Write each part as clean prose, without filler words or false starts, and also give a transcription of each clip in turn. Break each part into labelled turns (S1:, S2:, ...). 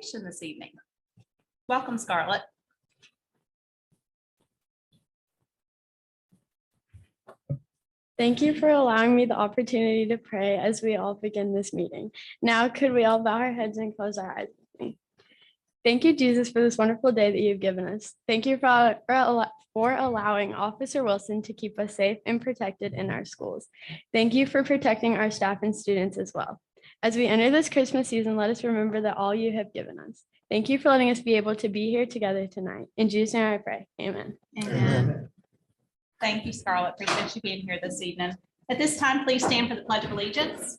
S1: presentation this evening. Welcome, Scarlett.
S2: Thank you for allowing me the opportunity to pray as we all begin this meeting. Now, could we all bow our heads and close our eyes with me? Thank you, Jesus, for this wonderful day that you've given us. Thank you for allowing Officer Wilson to keep us safe and protected in our schools. Thank you for protecting our staff and students as well. As we enter this Christmas season, let us remember that all you have given us. Thank you for letting us be able to be here together tonight. In Jesus' name I pray, amen.
S1: Amen. Thank you, Scarlett. Appreciate you being here this evening. At this time, please stand for the Pledge of Allegiance.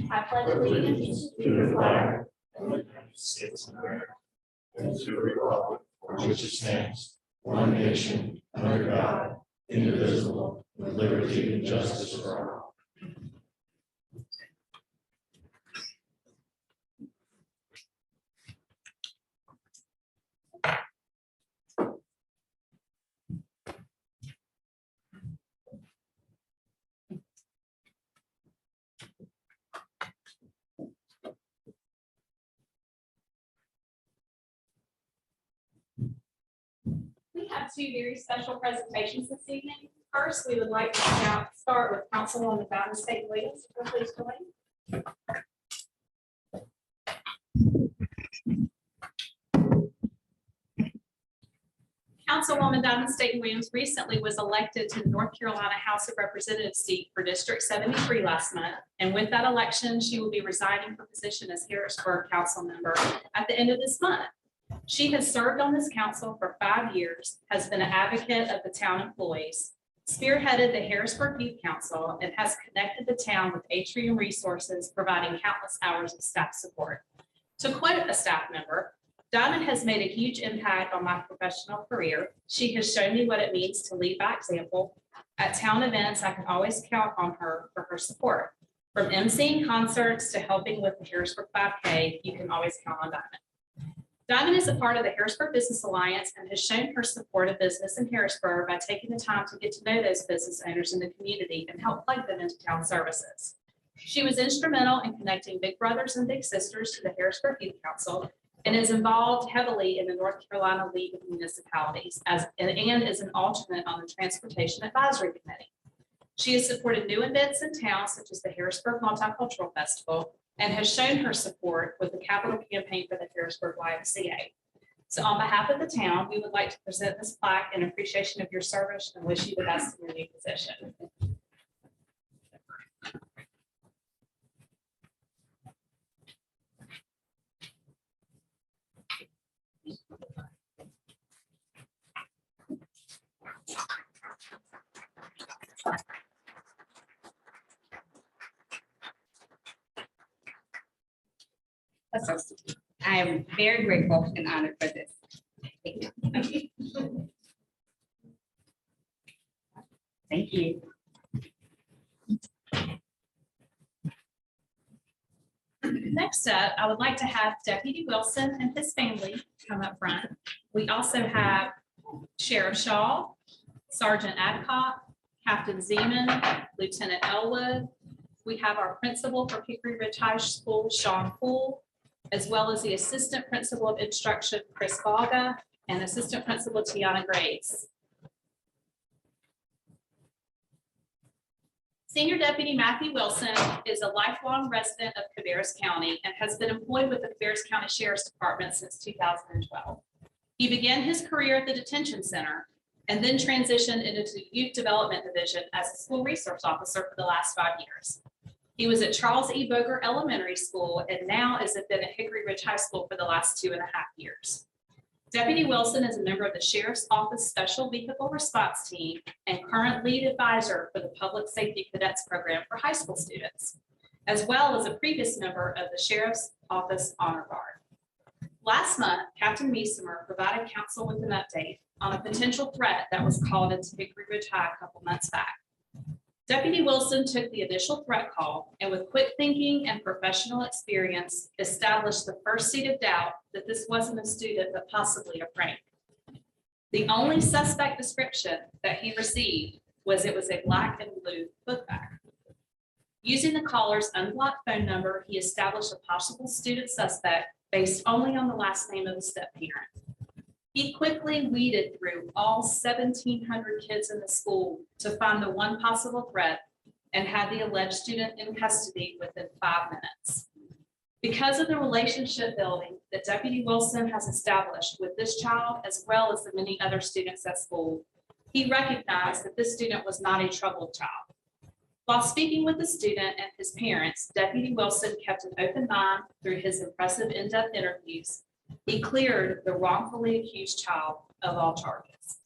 S1: I pledge allegiance to the flag of the United States of America and to the republic for which it stands, one nation, under God, indivisible, with liberty and justice for all. We have two very special presentations this evening. First, we would like to start with Councilwoman Diamond State Williams. Please join. Councilwoman Diamond State Williams recently was elected to the North Carolina House of Representatives seat for District 73 last month. And with that election, she will be resigning her position as Harrisburg Council member at the end of this month. She has served on this council for 5 years, has been an advocate of the town employees, spearheaded the Harrisburg Youth Council, and has connected the town with atrium resources, providing countless hours of staff support. To quote a staff member, Diamond has made a huge impact on my professional career. She has shown me what it means to lead by example. At town events, I can always count on her for her support. From emceeing concerts to helping with the Harrisburg 5K, you can always count on Diamond. Diamond is a part of the Harrisburg Business Alliance and has shown her support of business in Harrisburg by taking the time to get to know those business owners in the community and help plug them into town services. She was instrumental in connecting big brothers and big sisters to the Harrisburg Youth Council and is involved heavily in the North Carolina League of Municipalities and is an alternate on the Transportation Advisory Committee. She has supported new events in town such as the Harrisburg Multicultural Festival and has shown her support with the capital campaign for the Harrisburg YMCA. So on behalf of the town, we would like to present this plaque in appreciation of your service and wish you the best in your new position.
S3: I am very grateful and honored for this. Thank you. Thank you.
S1: Next up, I would like to have Deputy Wilson and his family come up front. We also have Sheriff Shaw, Sergeant Adcock, Captain Zeman, Lieutenant Elwood. We have our principal for Hickory Ridge High School, Sean Poole, as well as the Assistant Principal of Instruction, Chris Balga, and Assistant Principal Tiana Graves. Senior Deputy Matthew Wilson is a lifelong resident of Cabarrus County and has been employed with the Cabarrus County Sheriff's Department since 2012. He began his career at the detention center and then transitioned into the Youth Development Division as a school resource officer for the last 5 years. He was at Charles E. Boger Elementary School and now has been at Hickory Ridge High School for the last 2.5 years. Deputy Wilson is a member of the Sheriff's Office Special Vehicle Response Team and current lead advisor for the Public Safety Cadets Program for high school students, as well as a previous member of the Sheriff's Office Honor Guard. Last month, Captain Meesemer provided council with an update on a potential threat that was called into Hickory Ridge High a couple months back. Deputy Wilson took the initial threat call and with quick thinking and professional experience established the first seed of doubt that this wasn't a student but possibly a prank. The only suspect description that he received was it was a black and blue book bag. Using the caller's unblocked phone number, he established a possible student suspect based only on the last name of the step-parent. He quickly weeded through all 1,700 kids in the school to find the one possible threat and had the alleged student in custody within 5 minutes. Because of the relationship building that Deputy Wilson has established with this child, as well as the many other students at school, he recognized that this student was not a troubled child. While speaking with the student and his parents, Deputy Wilson kept an open mind through his impressive in-depth interviews. He cleared the wrongfully accused child of all charges.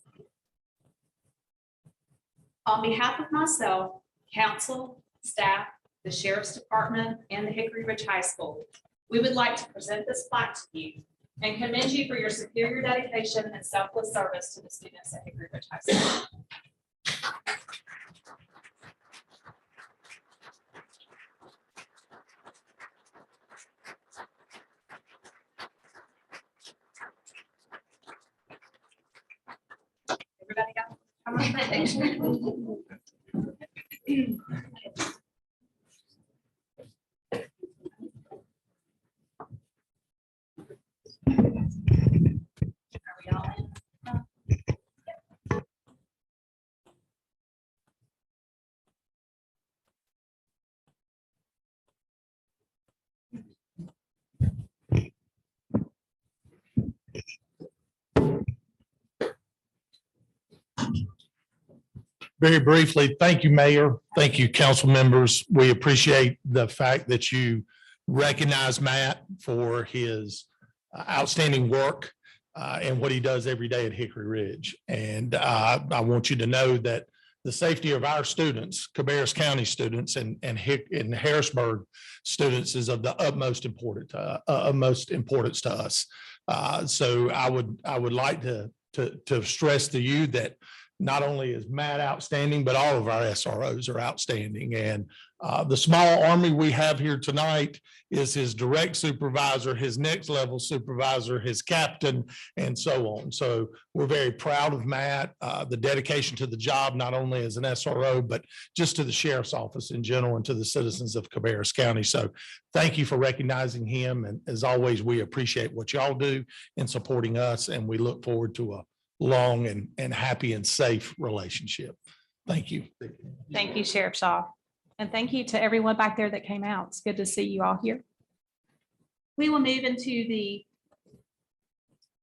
S1: On behalf of myself, council, staff, the Sheriff's Department, and the Hickory Ridge High School, we would like to present this plaque to you and commend you for your superior dedication and selfless service to the students at Hickory Ridge High School. Everybody got how much benediction? Are we all in?
S4: Very briefly, thank you, Mayor. Thank you, council members. We appreciate the fact that you recognize Matt for his outstanding work and what he does every day at Hickory Ridge. And I want you to know that the safety of our students, Cabarrus County students and Harrisburg students is of the utmost importance to us. So I would like to stress to you that not only is Matt outstanding, but all of our SROs are outstanding. And the small army we have here tonight is his direct supervisor, his next level supervisor, his captain, and so on. So we're very proud of Matt, the dedication to the job, not only as an SRO, but just to the sheriff's office in general and to the citizens of Cabarrus County. So thank you for recognizing him. And as always, we appreciate what y'all do in supporting us, and we look forward to a long and happy and safe relationship. Thank you.
S5: Thank you, Sheriff Shaw. And thank you to everyone back there that came out. It's good to see you all here. We will move into the.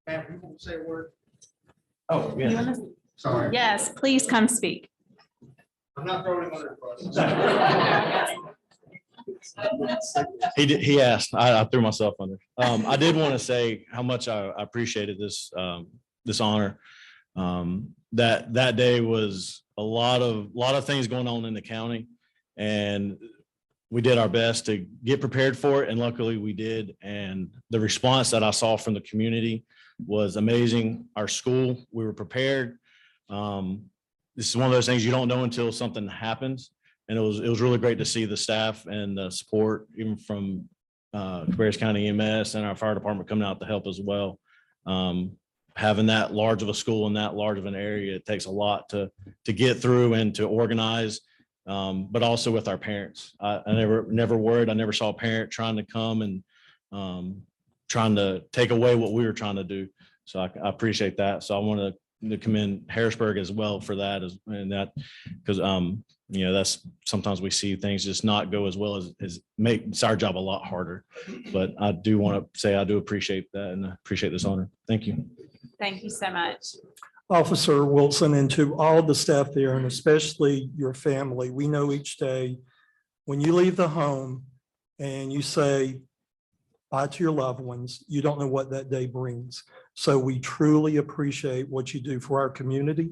S6: Ma'am, you want to say a word?
S4: Oh,
S5: You wanna-
S6: Sorry.
S5: Yes, please come speak.
S6: I'm not throwing him under the bus.
S7: He asked, I threw myself under. I did want to say how much I appreciated this honor. That day was a lot of things going on in the county, and we did our best to get prepared for it, and luckily we did. And the response that I saw from the community was amazing. Our school, we were prepared. This is one of those things you don't know until something happens. And it was really great to see the staff and the support, even from Cabarrus County EMS and our fire department coming out to help as well. Having that large of a school in that large of an area, it takes a lot to get through and to organize, but also with our parents. I never worried. I never saw a parent trying to come and trying to take away what we were trying to do. So I appreciate that. So I want to commend Harrisburg as well for that, because that's sometimes we see things just not go as well as makes our job a lot harder. But I do want to say I do appreciate that and I appreciate this honor. Thank you.
S5: Thank you so much.
S8: Officer Wilson, and to all the staff there, and especially your family, we know each day when you leave the home and you say bye to your loved ones, you don't know what that day brings. So we truly appreciate what you do for our community,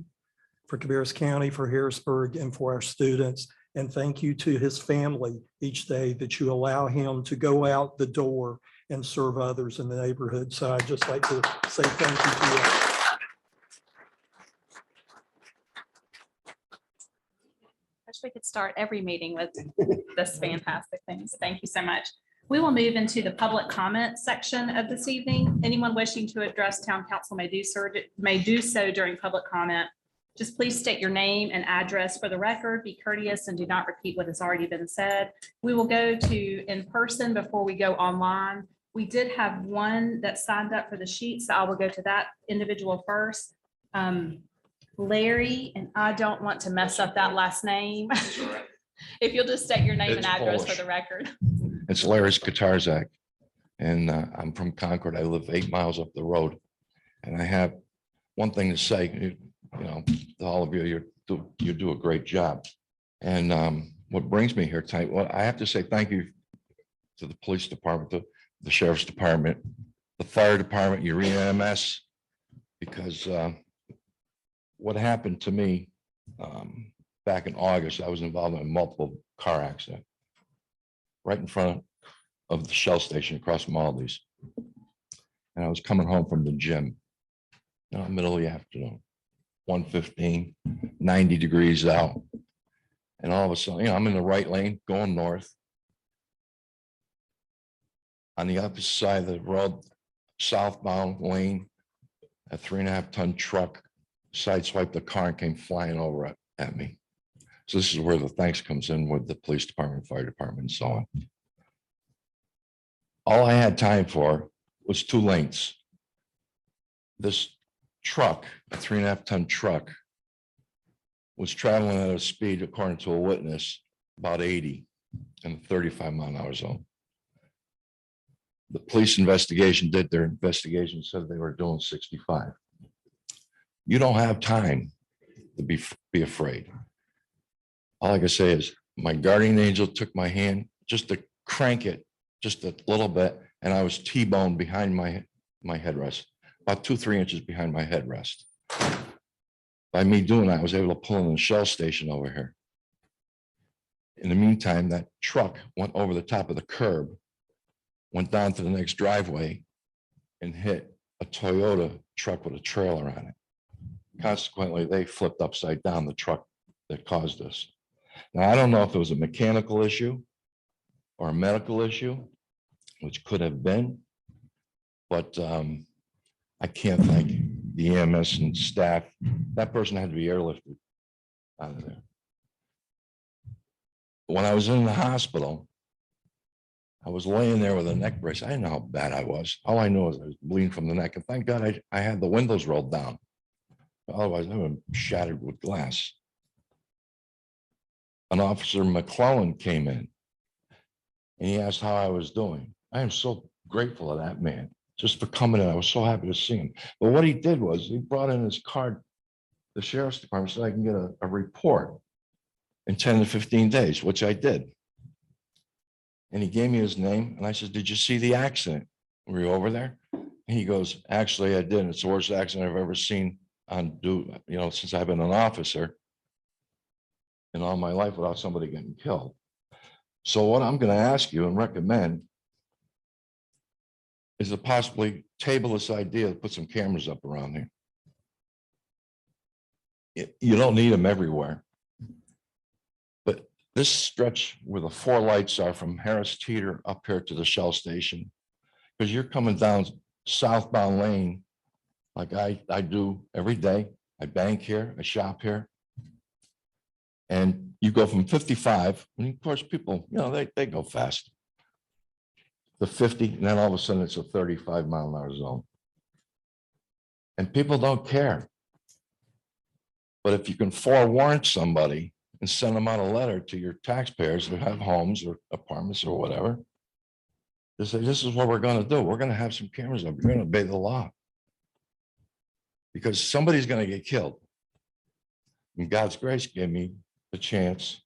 S8: for Cabarrus County, for Harrisburg, and for our students. And thank you to his family each day that you allow him to go out the door and serve others in the neighborhood. So I'd just like to say thank you to you.
S5: I wish we could start every meeting with this fantastic things. Thank you so much. We will move into the public comment section of this evening. Anyone wishing to address town council may do so during public comment. Just please state your name and address for the record. Be courteous and do not repeat what has already been said. We will go to in person before we go online. We did have one that signed up for the sheet, so I will go to that individual first. Larry, and I don't want to mess up that last name. If you'll just state your name and
S9: It's
S5: address for
S9: Polish.
S5: the record.
S9: It's Larry Skatarzak, and I'm from Concord. I live 8 miles up the road. And I have one thing to say, you know, to all of you, you do a great job. And what brings me here tonight, well, I have to say thank you to the police department, to the sheriff's department, the fire department, your EMS, because what happened to me back in August, I was involved in a multiple car accident right in front of the Shell station across from Aldi's. And I was coming home from the gym, middle of the afternoon, 1:15, 90 degrees out. And all of a sudden, I'm in the right lane going north. On the opposite side of the road, southbound lane, a 3.5-ton truck sideswiped the car and came flying over at me. So this is where the thanks comes in with the police department, fire department, and so on. All I had time for was 2 lanes. This truck, a 3.5-ton truck, was traveling at a speed, according to a witness, about 80 in a 35-mile-an-hour zone. The police investigation did their investigation, said they were doing 65. You don't have time to be afraid. All I can say is my guardian angel took my hand just to crank it just a little bit, and I was T-boned behind my headrest, about 2-3 inches behind my headrest. By me doing that, I was able to pull in the Shell station over here. In the meantime, that truck went over the top of the curb, went down to the next driveway, and hit a Toyota truck with a trailer on it. Consequently, they flipped upside down, the truck that caused this. Now, I don't know if it was a mechanical issue or a medical issue, which could have been, but I can't thank the EMS and staff. That person had to be airlifted out of there. When I was in the hospital, I was laying there with a neck brace. I didn't know how bad I was. All I knew was I was bleeding from the neck, and thank God I had the windows rolled down. Otherwise, I would have been shattered with glass. An officer McClellan came in and he asked how I was doing. I am so grateful to that man just for coming in. I was so happy to see him. But what he did was he brought in his card, the sheriff's department, so I can get a report in 10 to 15 days, which I did. And he gave me his name and I said, "Did you see the accident? Were you over there?" And he goes, "Actually, I did. It's the worst accident I've ever seen since I've been an officer in all my life without somebody getting killed." So what I'm going to ask you and recommend is to possibly table this idea to put some cameras up around here. You don't need them everywhere. But this stretch where the 4 lights are from Harris Teeter up here to the Shell station, because you're coming down southbound lane like I do every day. I bank here, I shop here. And you go from 55, and of course people, they go fast. The 50, and then all of a sudden it's a 35-mile-an-hour zone. And people don't care. But if you can forewarn somebody and send them out a letter to your taxpayers who have homes or apartments or whatever, to say, this is what we're going to do. We're going to have some cameras up. You're going to obey the law. Because somebody's going to get killed. And God's grace gave me the chance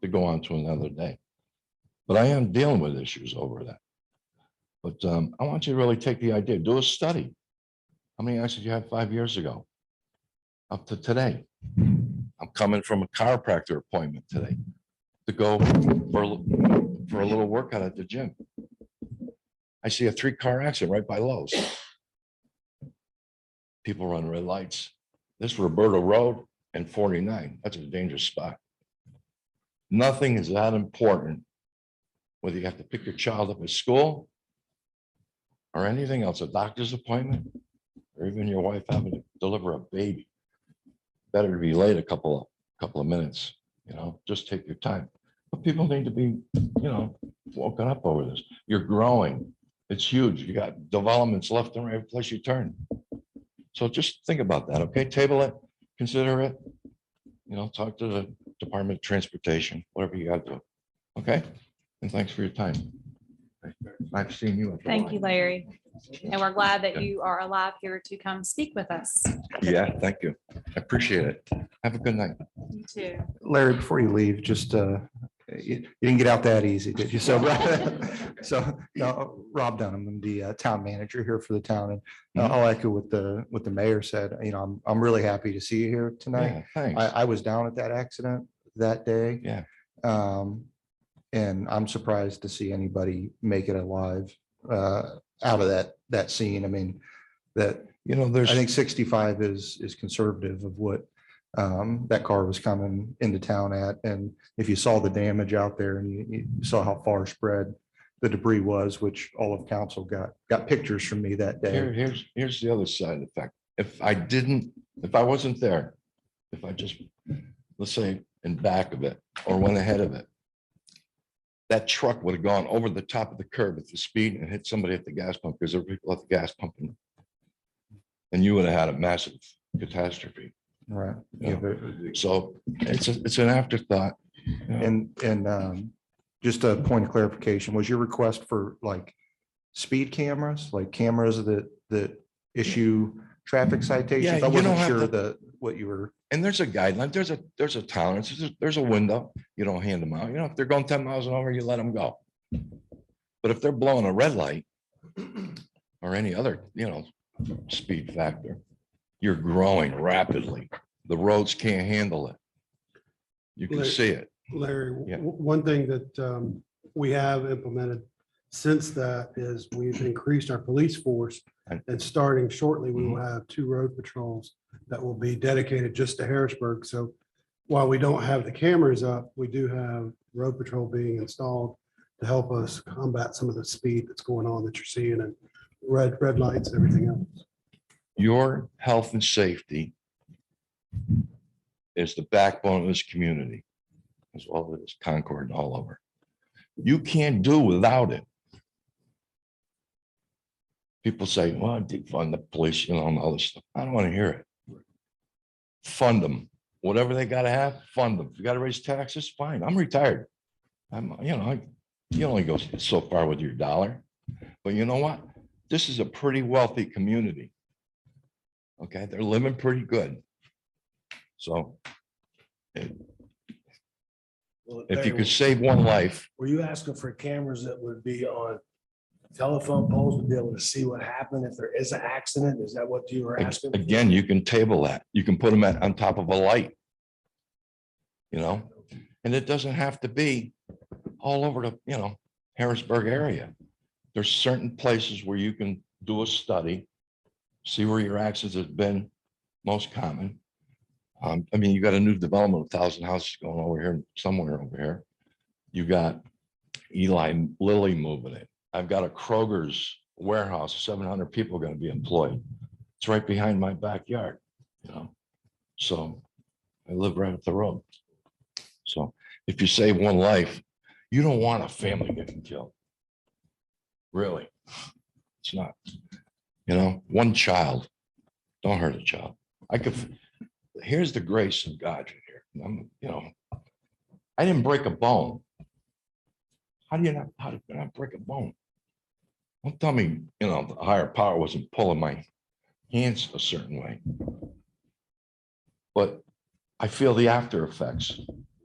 S9: to go on to another day. But I am dealing with issues over that. But I want you to really take the idea, do a study. How many accidents you had 5 years ago? Up to today. I'm coming from a chiropractor appointment today to go for a little workout at the gym. I see a 3-car accident right by Lowe's. People run red lights. This is Roberta Road and 49. That's a dangerous spot. Nothing is that important, whether you have to pick your child up at school or anything else, a doctor's appointment, or even your wife having to deliver a baby. better to be late a couple of minutes, just take your time. But people need to be, woken up over this. You're growing. It's huge. You got developments left and right every place you turn. So just think about that, okay? Table it, consider it. Talk to the Department of Transportation, whatever you got to do. Okay? And thanks for your time. I've seen you. at the
S5: Thank you,
S9: line.
S5: Larry. And we're glad that you are alive here to come speak with us.
S9: Yeah, thank you. I appreciate it. Have a good night.
S5: You too.
S10: Larry, before you leave, just, you didn't get out that easy, did you? So, no, Rob Dunham, I'm the town manager here for the town, and I'll echo what the mayor said. I'm really happy to see you here tonight.
S9: Yeah, thanks.
S10: I was down at that accident that day.
S9: Yeah.
S10: And I'm surprised to see anybody make it alive out of that scene. I mean, I
S9: There's,
S10: think 65 is conservative of what that car was coming into town at. And if you saw the damage out there and you saw how far spread the debris was, which all of council got pictures from me that day.
S9: here's the other side of the fact. If I wasn't there, if I just, let's say, in back of it or went ahead of it, that truck would have gone over the top of the curb at the speed and hit somebody at the gas pump because there were people at the gas pump. And you would have had a massive catastrophe.
S10: Right.
S9: Yeah. So it's an afterthought.
S10: And just a point of clarification, was your request for like speed cameras, like cameras that issue traffic citations?
S9: Yeah,
S10: I
S9: you don't
S10: wasn't
S9: have
S10: sure
S9: to-
S10: what you were.
S9: And there's a guideline, there's a tolerance, there's a window. You don't hand them out. If they're going 10 miles an hour, you let them go. But if they're blowing a red light or any other, speed factor, you're growing rapidly. The roads can't handle it. You can see it.
S6: Larry,
S9: Yeah.
S6: one thing that we have implemented since that is we've increased our police force. And starting shortly, we will have 2 road patrols that will be dedicated just to Harrisburg. So while we don't have the cameras up, we do have road patrol being installed to help us combat some of the speed that's going on that you're seeing and red lights and everything else.
S9: Your health and safety is the backbone of this community, as well as Concord and all over. You can't do without it. People say, well, defund the police, and all this stuff. I don't want to hear it. Fund them. Whatever they got to have, fund them. If you got to raise taxes, fine. I'm retired. You only go so far with your dollar. But you know what? This is a pretty wealthy community. Okay, they're living pretty good. So if you could save one life,
S11: Were you asking for cameras that would be on telephone poles to be able to see what happened if there is an accident? Is that what you were asking?
S9: again, you can table that. You can put them on top of a light. And it doesn't have to be all over the, Harrisburg area. There's certain places where you can do a study, see where your accidents have been most common. You got a new development, 1,000 houses going over here, somewhere over here. You got Eli Lilly moving it. I've got a Kroger's warehouse, 700 people going to be employed. It's right behind my backyard, So I live right up the road. So if you save one life, you don't want a family getting killed. Really, it's not. One child, don't hurt a child. Here's the grace of God here. I didn't break a bone. How did I not break a bone? Don't tell me, the higher power wasn't pulling my hands a certain way. But I feel the after effects.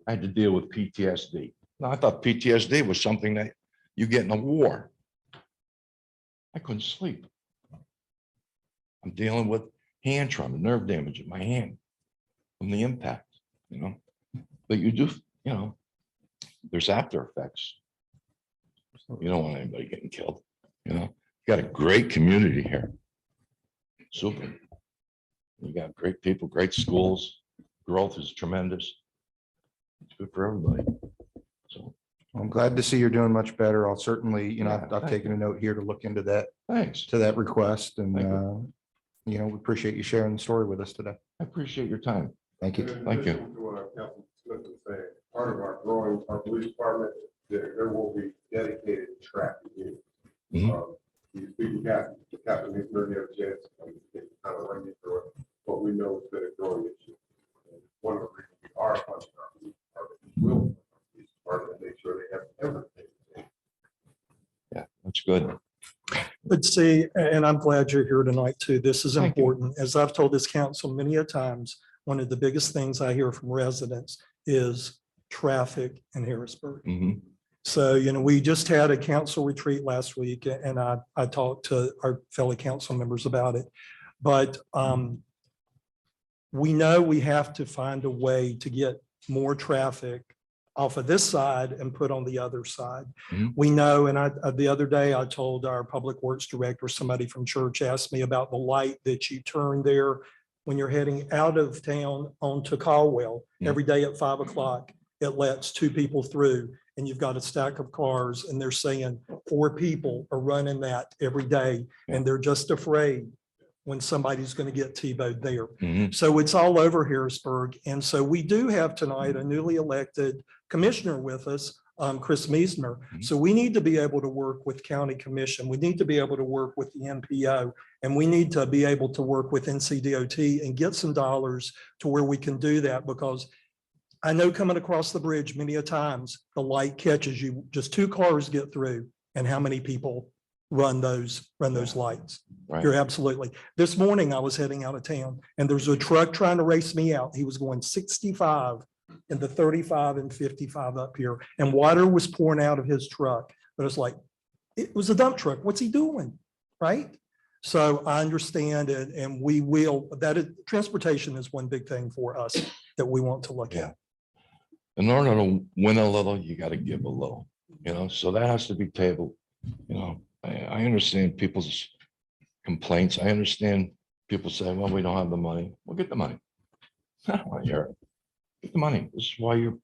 S9: I had to deal with PTSD. Now, I thought PTSD was something that you get in a war. I couldn't sleep. I'm dealing with hand trauma, nerve damage in my hand from the impact, But you do, there's after effects. You don't want anybody getting killed, You got a great community here. Super. You got great people, great schools. Growth is tremendous. It's good for everybody. So,
S10: I'm glad to see you're doing much better. I'll certainly,
S9: Yeah,
S10: I've
S9: thank
S10: taken a note here to look into that,
S9: thanks.
S10: to that request, and
S9: Thank you.
S10: we appreciate you sharing the story with us today.
S9: I appreciate your time. Thank you. Thank you.
S12: To what Councilman Smith was saying, part of our growing, our police department, there will be dedicated traffic units.
S9: Mhm.
S12: You speak to Captain Hickman, you have a chance to kind of run you through it, but we know it's been a growing issue. And one of the reasons we are funding our police department, is will fund our police department, and make sure they have everything.
S9: Yeah, that's good.
S8: But see, and I'm glad you're here tonight too. This is
S9: Thank you.
S8: important. As I've told this council many a times, one of the biggest things I hear from residents is traffic in Harrisburg.
S9: Mhm.
S8: So, we just had a council retreat last week and I talked to our fellow council members about it. But we know we have to find a way to get more traffic off of this side and put on the other side.
S9: Mhm.
S8: We know, and the other day I told our public works director, somebody from church asked me about the light that you turn there when you're heading out of town onto Caldwell every day at 5 o'clock. It lets 2 people through and you've got a stack of cars and they're saying 4 people are running that every day. And they're just afraid when somebody's going to get T-bowed there.
S9: Mhm.
S8: So it's all over Harrisburg. And so we do have tonight a newly elected commissioner with us, Chris Meisner. So we need to be able to work with county commission. We need to be able to work with the NPO, and we need to be able to work with NCDOT and get some dollars to where we can do that, because I know coming across the bridge many a times, the light catches you, just 2 cars get through, and how many people run those lights.
S9: Right.
S8: You're absolutely. This morning I was heading out of town and there's a truck trying to race me out. He was going 65 in the 35 and 55 up here, and water was pouring out of his truck. But it's like, it was a dump truck. What's he doing? Right? So I understand it, and we will, transportation is one big thing for us that we want to look at.
S9: In order to win a little, you got to give a little, so that has to be tabled. I understand people's complaints. I understand people say, well, we don't have the money. Well, get the money. I don't want to hear it. Get the money. This is why you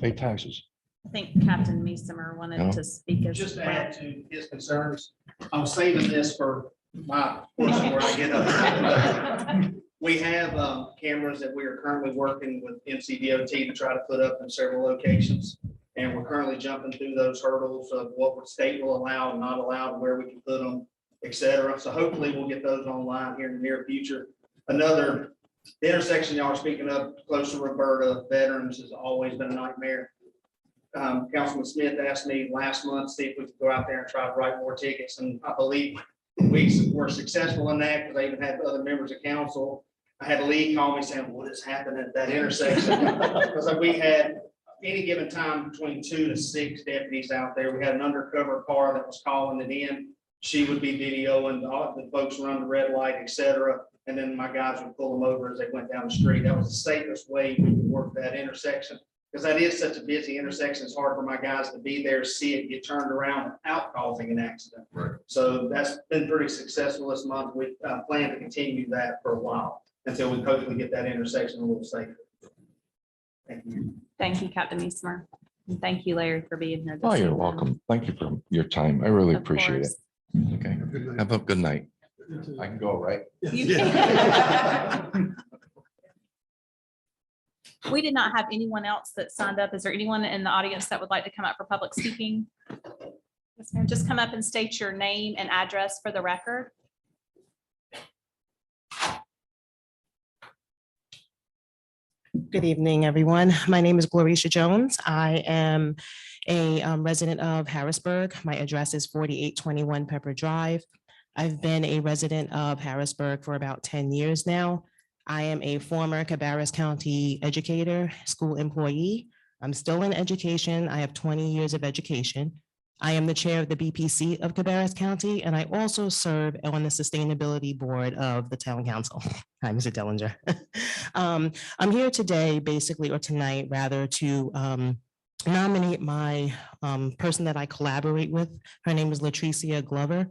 S9: pay taxes.
S5: I think Captain Meisimer wanted to speak as
S13: Just to
S5: well.
S13: add to his concerns, I'm saving this for my portion where I get up. We have cameras that we are currently working with NCDOT to try to put up in several locations. And we're currently jumping through those hurdles of what the state will allow and not allow, where we can put them, et cetera. So hopefully we'll get those online here in the near future. The intersection y'all are speaking of close to Roberta Veterans has always been a nightmare. Councilman Smith asked me last month, see if we could go out there and try to write more tickets. And I believe we were successful in that, because I even had other members of council. I had Lee call me saying, what is happening at that intersection? Because we had any given time between 2 to 6 deputies out there. We had an undercover car that was calling it in. She would be videoing all the folks run the red light, et cetera. And then my guys would pull them over as they went down the street. That was the safest way we could work that intersection, because that is such a busy intersection. It's hard for my guys to be there, see it get turned around without causing an accident.
S12: Right.
S13: So that's been pretty successful this month. We plan to continue that for a while until we hopefully get that intersection a little safer. Thank you.
S5: Thank you, Captain Meisimer. And thank you, Larry, for being here.
S9: Oh,
S5: this
S9: you're
S5: evening.
S9: welcome. Thank you for your time. I really
S5: Of
S9: appreciate it.
S5: course.
S9: Okay. Have a good night. I can go, right?
S5: You can. We did not have anyone else that signed up. Is there anyone in the audience that would like to come up for public speaking? Yes, ma'am. Just come up and state your name and address for the record.
S14: Good evening, everyone. My name is Glorisha Jones. I am a resident of Harrisburg. My address is 4821 Pepper Drive. I've been a resident of Harrisburg for about 10 years now. I am a former Cabarrus County educator, school employee. I'm still in education. I have 20 years of education. I am the chair of the BPC of Cabarrus County, and I also serve on the sustainability board of the town council. Hi, Mr. Dellinger. I'm here today, basically, or tonight, rather, to nominate my person that I collaborate with. Her name is Latricia Glover.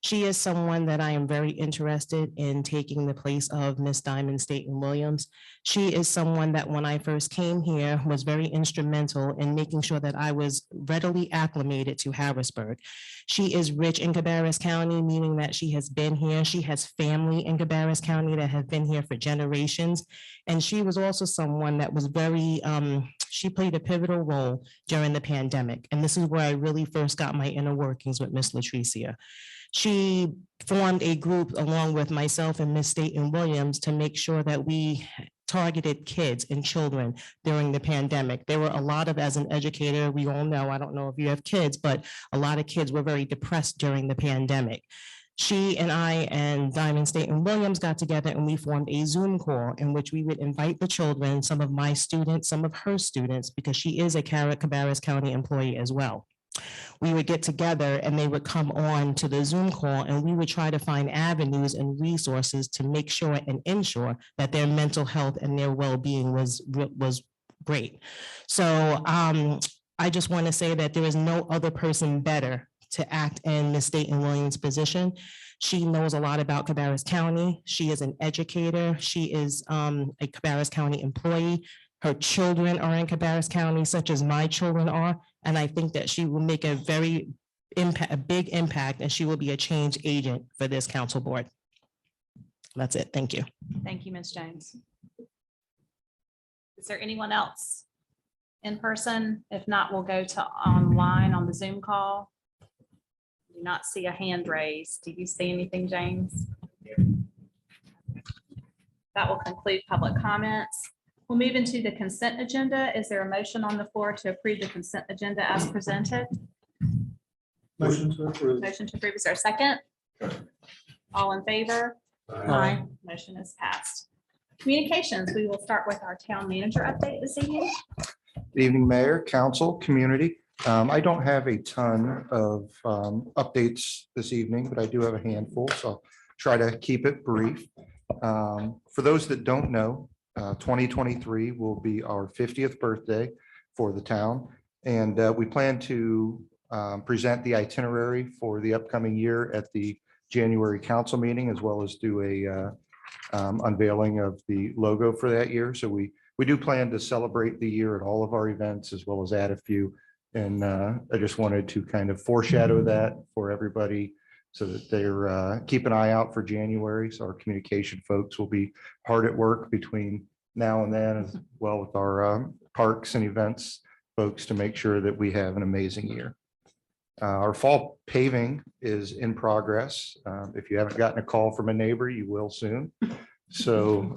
S14: She is someone that I am very interested in taking the place of Miss Diamond Staten Williams. She is someone that when I first came here was very instrumental in making sure that I was readily acclimated to Harrisburg. She is rich in Cabarrus County, meaning that she has been here. She has family in Cabarrus County that have been here for generations. And she was also someone that was very, she played a pivotal role during the pandemic. And this is where I really first got my inner workings with Miss Latricia. She formed a group along with myself and Miss Staten Williams to make sure that we targeted kids and children during the pandemic. There were a lot of, as an educator, we all know, I don't know if you have kids, but a lot of kids were very depressed during the pandemic. She and I and Diamond Staten Williams got together and we formed a Zoom call in which we would invite the children, some of my students, some of her students, because she is a Cabarrus County employee as well. We would get together and they would come on to the Zoom call and we would try to find avenues and resources to make sure and ensure that their mental health and their well-being was great. So I just want to say that there is no other person better to act in Ms. Staten Williams' position. She knows a lot about Cabarrus County. She is an educator. She is a Cabarrus County employee. Her children are in Cabarrus County, such as my children are. And I think that she will make a big impact, and she will be a change agent for this council board. That's it. Thank you.
S5: Thank you, Ms. Jones. Is there anyone else in person? If not, we'll go to online on the Zoom call. Do not see a hand raised. Do you see anything, James? That will conclude public comments. We'll move into the consent agenda. Is there a motion on the floor to approve the consent agenda as presented?
S6: Motion to approve.
S5: Motion to approve. Is there a second? All in favor? Aye. Motion is passed. Communications, we will start with our town manager update this evening.
S10: Good evening, Mayor, Council, community. I don't have a ton of updates this evening, but I do have a handful, so I'll try to keep it brief. For those that don't know, 2023 will be our 50th birthday for the town. And we plan to present the itinerary for the upcoming year at the January council meeting, as well as do a unveiling of the logo for that year. So we do plan to celebrate the year at all of our events, as well as add a few. And I just wanted to kind of foreshadow that for everybody, so that they're keep an eye out for January. So our communication folks will be hard at work between now and then, as well with our parks and events folks, to make sure that we have an amazing year. Our fall paving is in progress. If you haven't gotten a call from a neighbor, you will soon. So,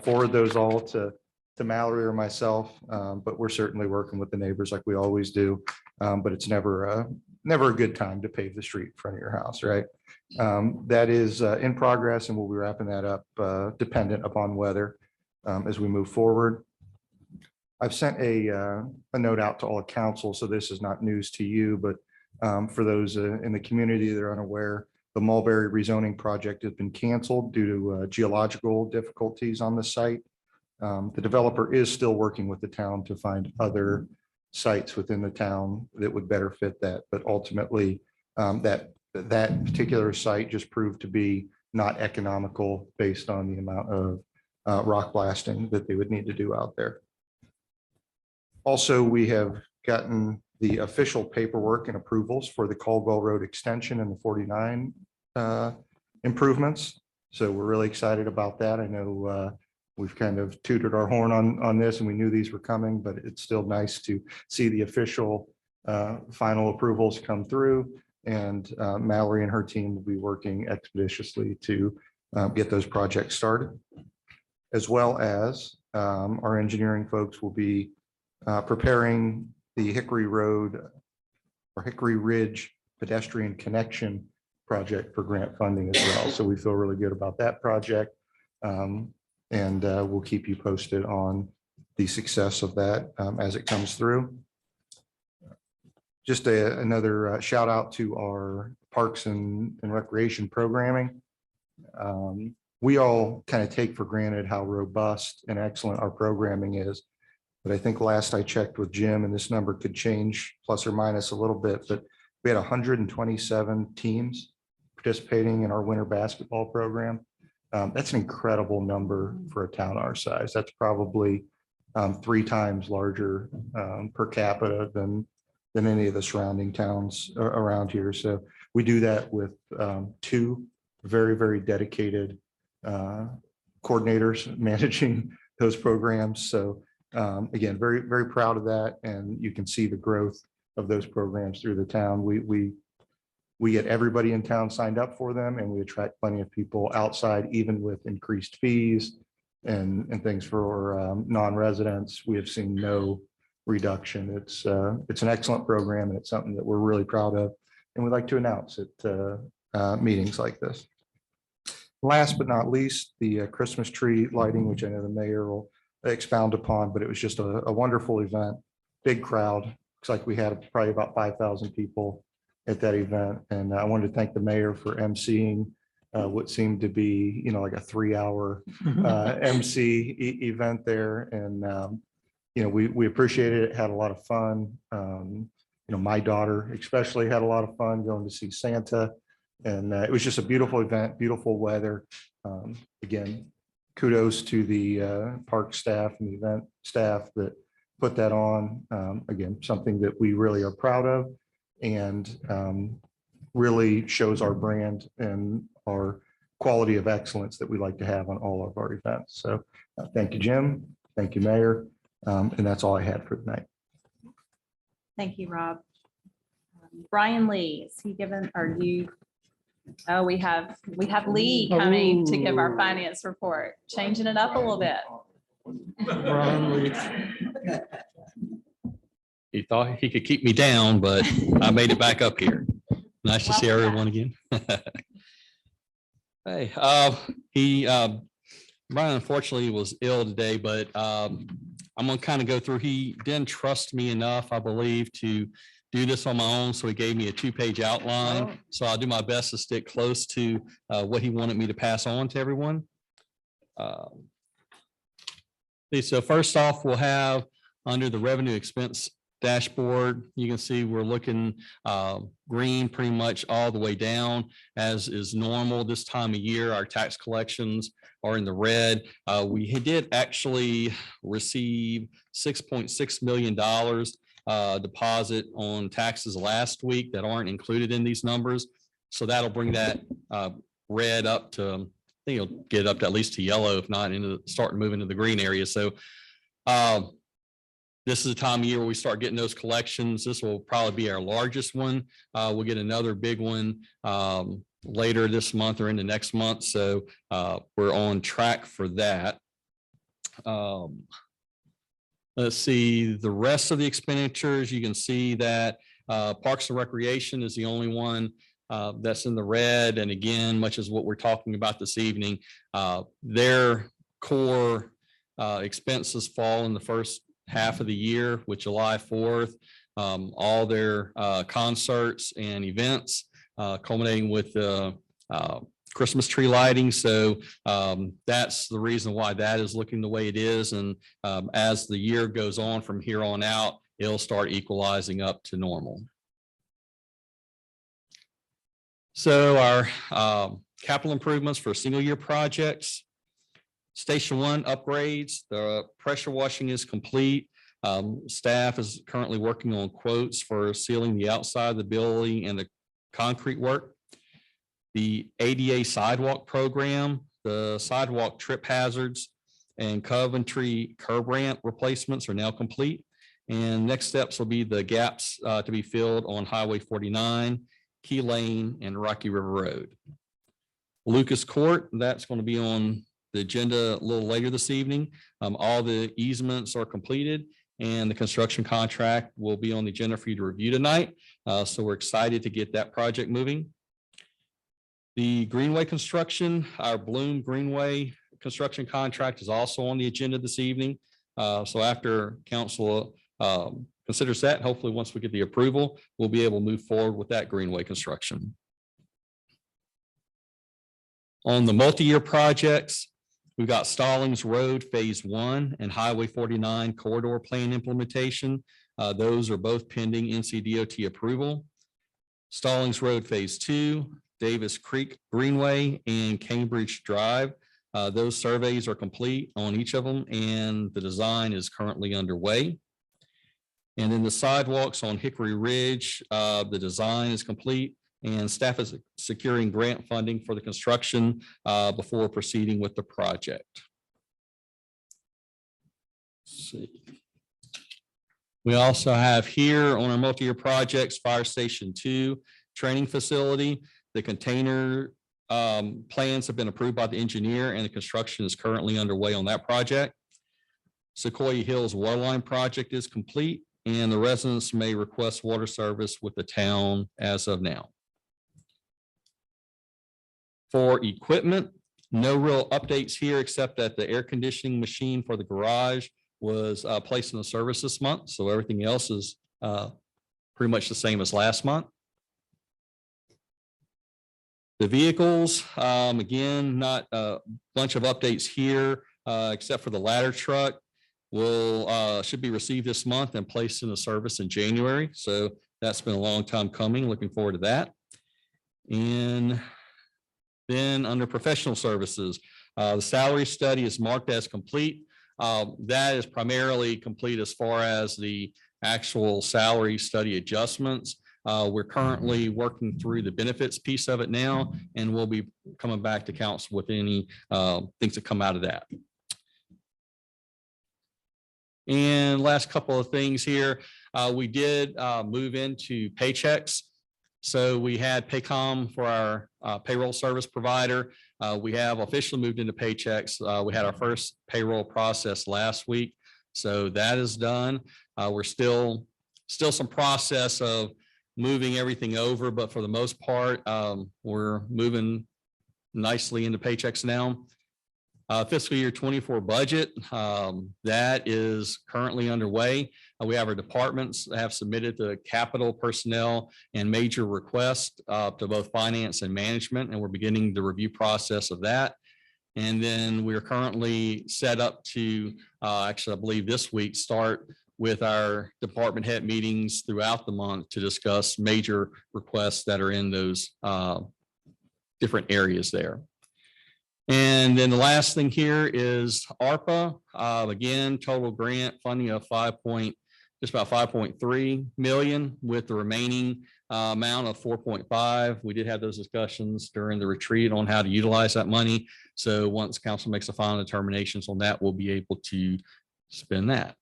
S10: forward those all to Mallory or myself, but we're certainly working with the neighbors like we always do. But it's never a good time to pave the street in front of your house, right? That is in progress, and we'll be wrapping that up dependent upon weather as we move forward. I've sent a note out to all the council, so this is not news to you, but for those in the community that are unaware, the Mulberry rezoning project has been canceled due to geological difficulties on the site. The developer is still working with the town to find other sites within the town that would better fit that, but ultimately that particular site just proved to be not economical based on the amount of rock blasting that they would need to do out there. Also, we have gotten the official paperwork and approvals for the Caldwell Road extension and the 49 improvements. So we're really excited about that. I know we've kind of tooted our horn on this, and we knew these were coming, but it's still nice to see the official final approvals come through. And Mallory and her team will be working expeditiously to get those projects started, as well as our engineering folks will be preparing the Hickory Road or Hickory Ridge pedestrian connection project for grant funding as well. So we feel really good about that project. And we'll keep you posted on the success of that as it comes through. Just another shout out to our parks and recreation programming. We all kind of take for granted how robust and excellent our programming is. But I think last I checked with Jim, and this number could change plus or minus a little bit, but we had 127 teams participating in our winter basketball program. That's an incredible number for a town our size. That's probably 3 times larger per capita than any of the surrounding towns around here. So we do that with 2 very, very dedicated coordinators managing those programs. So again, very, very proud of that. And you can see the growth of those programs through the town. We get everybody in town signed up for them, and we attract plenty of people outside, even with increased fees and things for non-residents. We have seen no reduction. It's an excellent program, and it's something that we're really proud of, and we like to announce at meetings like this. Last but not least, the Christmas tree lighting, which I know the mayor will expound upon, but it was just a wonderful event, big crowd. Looks like we had probably about 5,000 people at that event. And I wanted to thank the mayor for emceeing what seemed to be, like a 3-hour MC event there. And, we appreciated it, had a lot of fun. My daughter especially had a lot of fun going to see Santa. And it was just a beautiful event, beautiful weather. Again, kudos to the park staff and the event staff that put that on. Again, something that we really are proud of, and really shows our brand and our quality of excellence that we like to have on all of our events. So thank you, Jim. Thank you, Mayor. And that's all I had for tonight.
S5: Thank you, Rob. Brian Lee, is he given, are you? Oh, we have Lee coming to give our finance report, changing it up a little bit.
S8: Brian Lee.
S15: He thought he could keep me down, but I made it back up here. Nice to see everyone again. Hey, Brian unfortunately was ill today, but I'm gonna kind of go through. He didn't trust me enough, I believe, to do this on my own. So he gave me a 2-page outline. So I'll do my best to stick close to what he wanted me to pass on to everyone. So first off, we'll have under the revenue expense dashboard, you can see we're looking green pretty much all the way down, as is normal this time of year. Our tax collections are in the red. We did actually receive $6.6 million deposit on taxes last week that aren't included in these numbers. So that'll bring that red up to, I think it'll get up to at least to yellow, if not start moving to the green area. So this is the time of year where we start getting those collections. This will probably be our largest one. We'll get another big one later this month or into next month. So we're on track for that. Let's see the rest of the expenditures. You can see that Parks and Recreation is the only one that's in the red. And again, much as what we're talking about this evening, their core expenses fall in the first half of the year, with July 4th, all their concerts and events, culminating with the Christmas tree lighting. So that's the reason why that is looking the way it is. And as the year goes on from here on out, it'll start equalizing up to normal. So our capital improvements for single year projects. Station 1 upgrades, the pressure washing is complete. Staff is currently working on quotes for sealing the outside of the building and the concrete work. The ADA sidewalk program, the sidewalk trip hazards and Coventry curb ramp replacements are now complete. And next steps will be the gaps to be filled on Highway 49, Key Lane, and Rocky River Road. Lucas Court, that's going to be on the agenda a little later this evening. All the easements are completed and the construction contract will be on the agenda for you to review tonight. So we're excited to get that project moving. The Greenway construction, our Bloom Greenway construction contract is also on the agenda this evening. So after council considers that, hopefully once we get the approval, we'll be able to move forward with that Greenway construction. On the multi-year projects, We've got Stallings Road Phase 1 and Highway 49 Corridor Plan implementation. Those are both pending NCDOT approval. Stallings Road Phase 2, Davis Creek Greenway and Cambridge Drive. Those surveys are complete on each of them, and the design is currently underway. And then the sidewalks on Hickory Ridge, the design is complete, and staff is securing grant funding for the construction before proceeding with the project. Let's see. We also have here on our multi-year projects, Fire Station 2 training facility. The container plans have been approved by the engineer, and the construction is currently underway on that project. Sequoia Hills Waterline project is complete, and the residents may request water service with the town as of now. For equipment, no real updates here, except that the air conditioning machine for the garage was placed in the service this month. So everything else is pretty much the same as last month. The vehicles, again, not a bunch of updates here, except for the ladder truck should be received this month and placed in the service in January. So that's been a long time coming. Looking forward to that. And then under professional services, the salary study is marked as complete. That is primarily complete as far as the actual salary study adjustments. We're currently working through the benefits piece of it now, and we'll be coming back to council with any things that come out of that. And last couple of things here, we did move into paychecks. So we had Paycom for our payroll service provider. We have officially moved into paychecks. We had our first payroll process last week. So that is done. We're still some process of moving everything over, but for the most part, we're moving nicely into paychecks now. Fiscal year 24 budget, that is currently underway. We have our departments that have submitted the capital, personnel, and major requests to both finance and management, and we're beginning the review process of that. And then we're currently set up to, actually, I believe this week, start with our department head meetings throughout the month to discuss major requests that are in those different areas there. And then the last thing here is ARPA. Again, total grant funding of just about 5.3 million, with the remaining amount of 4.5. We did have those discussions during the retreat on how to utilize that money. So once council makes the final determinations on that, we'll be able to spend that.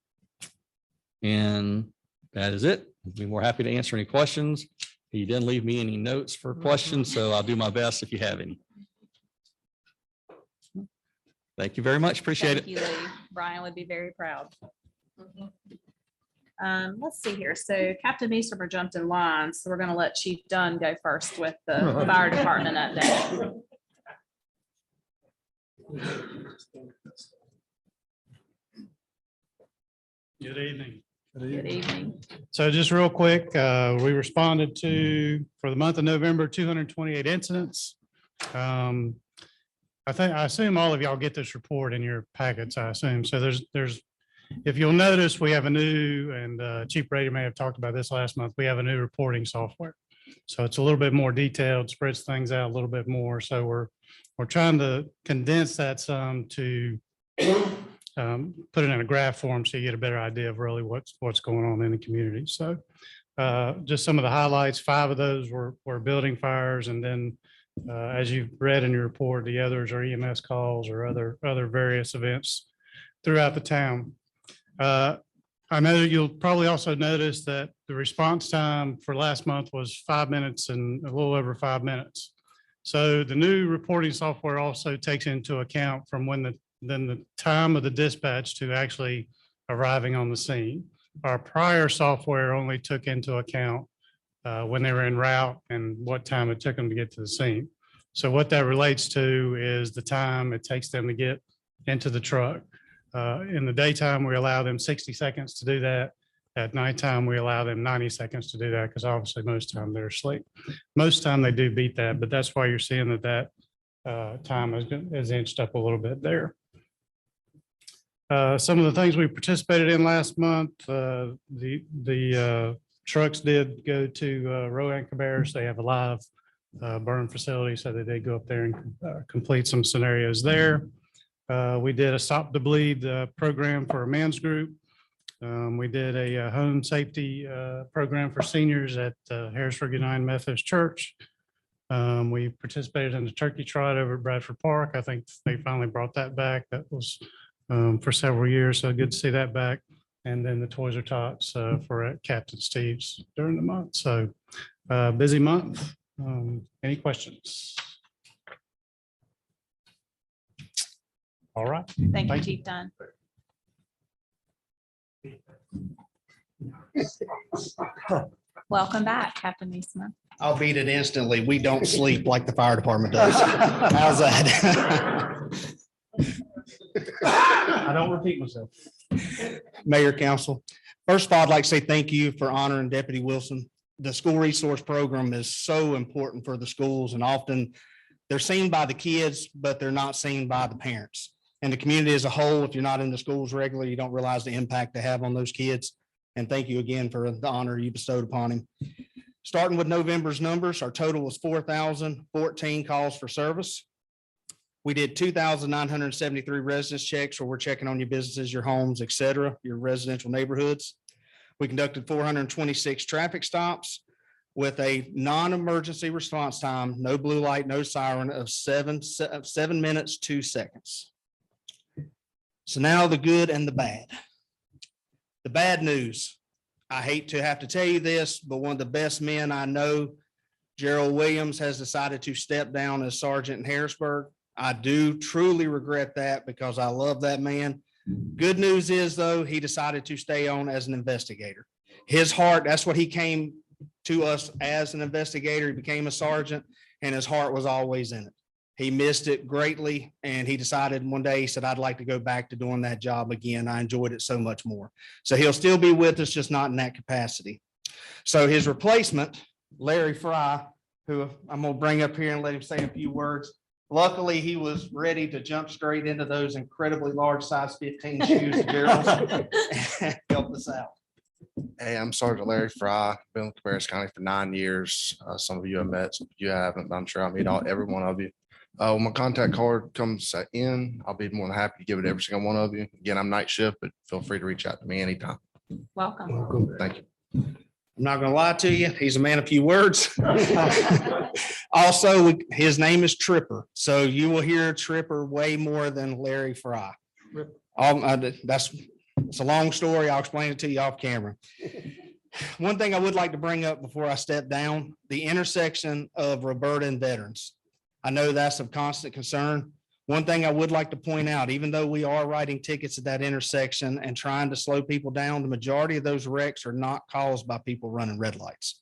S15: And that is it. I'd be more happy to answer any questions. He didn't leave me any notes for questions, so I'll do my best if you have any. Thank you very much. Appreciate it.
S5: Thank you, Lee. Brian would be very proud. Let's see here. So Captain Meesemer jumped in line, so we're going to let Chief Dunn go first with the fire department update.
S16: Good evening.
S5: Good evening.
S16: So just real quick, we responded to, for the month of November, 228 incidents. I assume all of y'all get this report in your packets, I assume. So there's, if you'll notice, we have a new, and Chief Brady may have talked about this last month, we have a new reporting software. So it's a little bit more detailed, spreads things out a little bit more. So we're trying to condense that some to put it in a graph form so you get a better idea of really what's going on in the community. So just some of the highlights, 5 of those were building fires, and then as you've read in your report, the others are EMS calls or other various events throughout the town. I know you'll probably also notice that the response time for last month was 5 minutes and a little over 5 minutes. So the new reporting software also takes into account from when the time of the dispatch to actually arriving on the scene. Our prior software only took into account when they were en route and what time it took them to get to the scene. So what that relates to is the time it takes them to get into the truck. In the daytime, we allow them 60 seconds to do that. At nighttime, we allow them 90 seconds to do that because obviously most time they're asleep. Most time they do beat that, but that's why you're seeing that time is inched up a little bit there. Some of the things we participated in last month, the trucks did go to Rowan Cabarrus. They have a live burn facility, so they did go up there and complete some scenarios there. We did a Stop the Bleed program for a men's group. We did a home safety program for seniors at Harrisburg United Methodist Church. We participated in the turkey trot over at Bradford Park. I think they finally brought that back. That was for several years, so good to see that back. And then the Toys R Tots for at Captain Steve's during the month. So busy month. Any questions? All right.
S5: Thank you, Chief Dunn. Welcome back, Captain Eastman.
S13: I'll beat it instantly. We don't sleep like the fire department does. How's that?
S16: I don't repeat myself.
S13: Mayor, council. First of all, I'd like to say thank you for honoring Deputy Wilson. The school resource program is so important for the schools, and often they're seen by the kids, but they're not seen by the parents. And the community as a whole, if you're not in the schools regularly, you don't realize the impact they have on those kids. And thank you again for the honor you bestowed upon him. Starting with November's numbers, our total was 4,014 calls for service. We did 2,973 residence checks, where we're checking on your businesses, your homes, et cetera, your residential neighborhoods. We conducted 426 traffic stops with a non-emergency response time, no blue light, no siren, of 7 minutes, 2 seconds. So now the good and the bad. The bad news, I hate to have to tell you this, but one of the best men I know, Gerald Williams, has decided to step down as sergeant in Harrisburg. I do truly regret that because I love that man. Good news is, though, he decided to stay on as an investigator. His heart, that's what he came to us as, an investigator. He became a sergeant, and his heart was always in it. He missed it greatly, and he decided one day, he said, I'd like to go back to doing that job again. I enjoyed it so much more. So he'll still be with us, just not in that capacity. So his replacement, Larry Fry, who I'm going to bring up here and let him say a few words. Luckily, he was ready to jump straight into those incredibly large size 15 shoes of Gerald's and help us out.
S17: Hey, I'm Sergeant Larry Fry, been in Cabarrus County for 9 years. Some of you have met, some of you haven't, but I'm sure I'll meet every one of you. When my contact card comes in, I'll be more than happy to give it to every single one of you. Again, I'm night shift, but feel free to reach out to me anytime.
S5: Welcome.
S17: Thank you.
S13: I'm not going to lie to you. He's a man of few words. Also, his name is Tripper. So you will hear Tripper way more than Larry Fry. It's a long story. I'll explain it to you off camera. One thing I would like to bring up before I step down, the intersection of Roberta and Veterans. I know that's of constant concern. One thing I would like to point out, even though we are writing tickets at that intersection and trying to slow people down, the majority of those wrecks are not caused by people running red lights.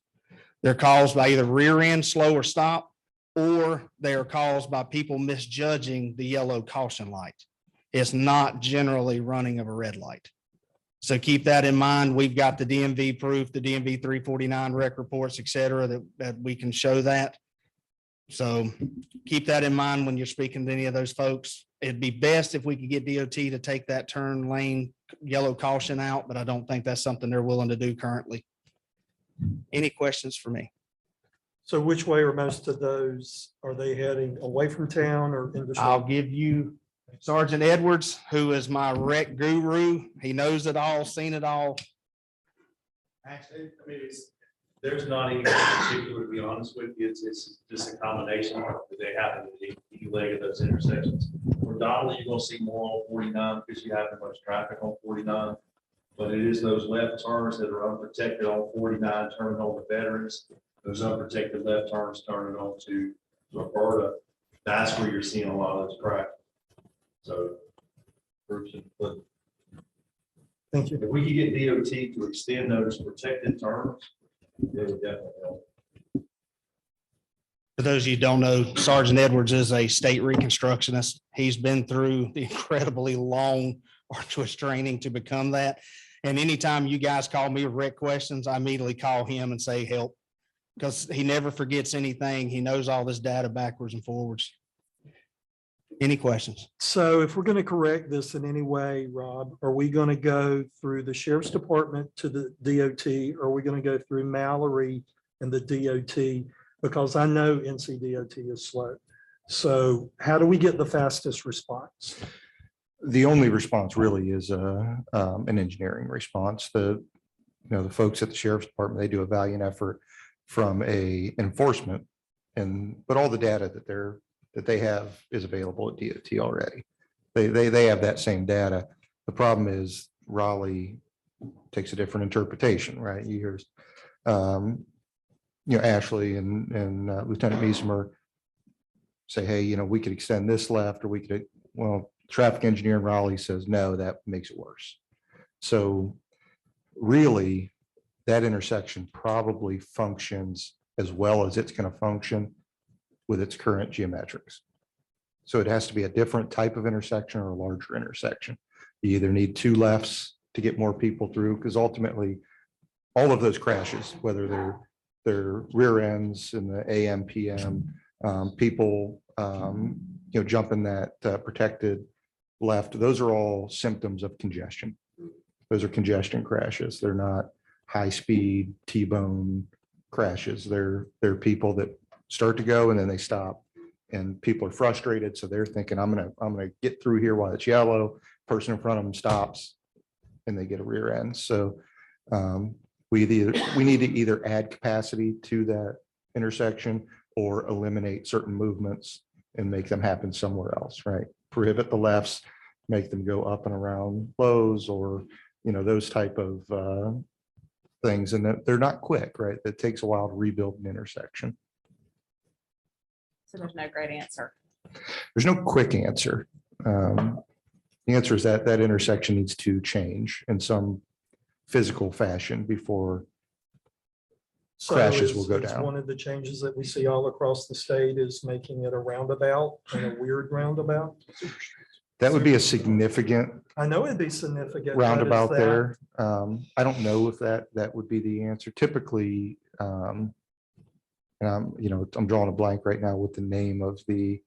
S13: They're caused by either rear end slow or stop, or they are caused by people misjudging the yellow caution light. It's not generally running of a red light. So keep that in mind. We've got the DMV proof, the DMV 349 rec reports, et cetera, that we can show that. So keep that in mind when you're speaking to any of those folks. It'd be best if we could get DOT to take that turn lane yellow caution out, but I don't think that's something they're willing to do currently. Any questions for me?
S8: So which way are most of those? Are they heading away from town or into?
S13: I'll give you Sergeant Edwards, who is my rec guru. He knows it all, seen it all.
S18: Actually, I mean, there's not any particular, to be honest with you, it's just a combination that they happen to each leg of those intersections. Predominantly, you're gonna see more on 49 because you have much traffic on 49. But it is those left turns that are unprotected on 49, turning on the Veterans, those unprotected left turns turning on to Roberta. That's where you're seeing a lot of those cracks. So groups of foot.
S8: Thank you.
S18: If we could get DOT to extend those protected turns, it would definitely help.
S13: For those of you who don't know, Sergeant Edwards is a state reconstructionist. He's been through the incredibly long, arduous training to become that. And anytime you guys call me with rec questions, I immediately call him and say, help, because he never forgets anything. He knows all this data backwards and forwards.
S11: Any questions?
S8: So if we're going to correct this in any way, Rob, are we going to go through the sheriff's department to the DOT? Or are we going to go through Mallory and the DOT? Because I know NCDOT is slow. So how do we get the fastest response?
S10: The only response really is an engineering response. The folks at the sheriff's department, they do a valiant effort from a enforcement but all the data that they have is available at DOT already. They have that same data. The problem is Raleigh takes a different interpretation, right? You hear Ashley and Lieutenant Meismer say, hey, we could extend this left, or we could, traffic engineer in Raleigh says, no, that makes it worse. So really, that intersection probably functions as well as it's going to function with its current geometrics. So it has to be a different type of intersection or a larger intersection. You either need two lefts to get more people through, because ultimately all of those crashes, whether they're rear ends in the AM, PM, people jumping that protected left, those are all symptoms of congestion. Those are congestion crashes. They're not high speed T-bone crashes. They're people that start to go and then they stop, and people are frustrated. So they're thinking, I'm gonna get through here while it's yellow. Person in front of them stops and they get a rear end. So we need to either add capacity to that intersection or eliminate certain movements and make them happen somewhere else, right? Prohibit the lefts, make them go up and around Lowe's, or those type of things. And they're not quick, right? It takes a while to rebuild an intersection.
S5: So there's no great answer.
S10: There's no quick answer. The answer is that intersection needs to change in some physical fashion before crashes will go down.
S8: One of the changes that we see all across the state is making it a roundabout, and a weird roundabout.
S10: That would be a significant
S8: I know it'd be significant. but is
S10: roundabout
S8: that-
S10: there. I don't know if that would be the answer. Typically, and I'm drawing a blank right now what the name of the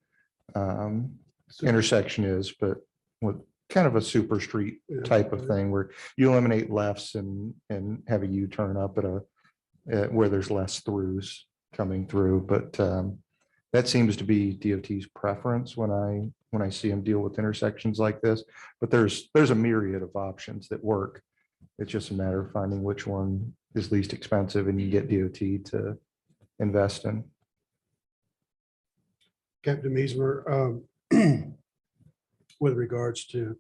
S10: intersection is, but with kind of a super street type of thing where you eliminate lefts and have a U-turn up at where there's less throughs coming through. But that seems to be DOT's preference when I see them deal with intersections like this. But there's a myriad of options that work. It's just a matter of finding which one is least expensive and you get DOT to invest in.
S6: Captain Meismer, with regards to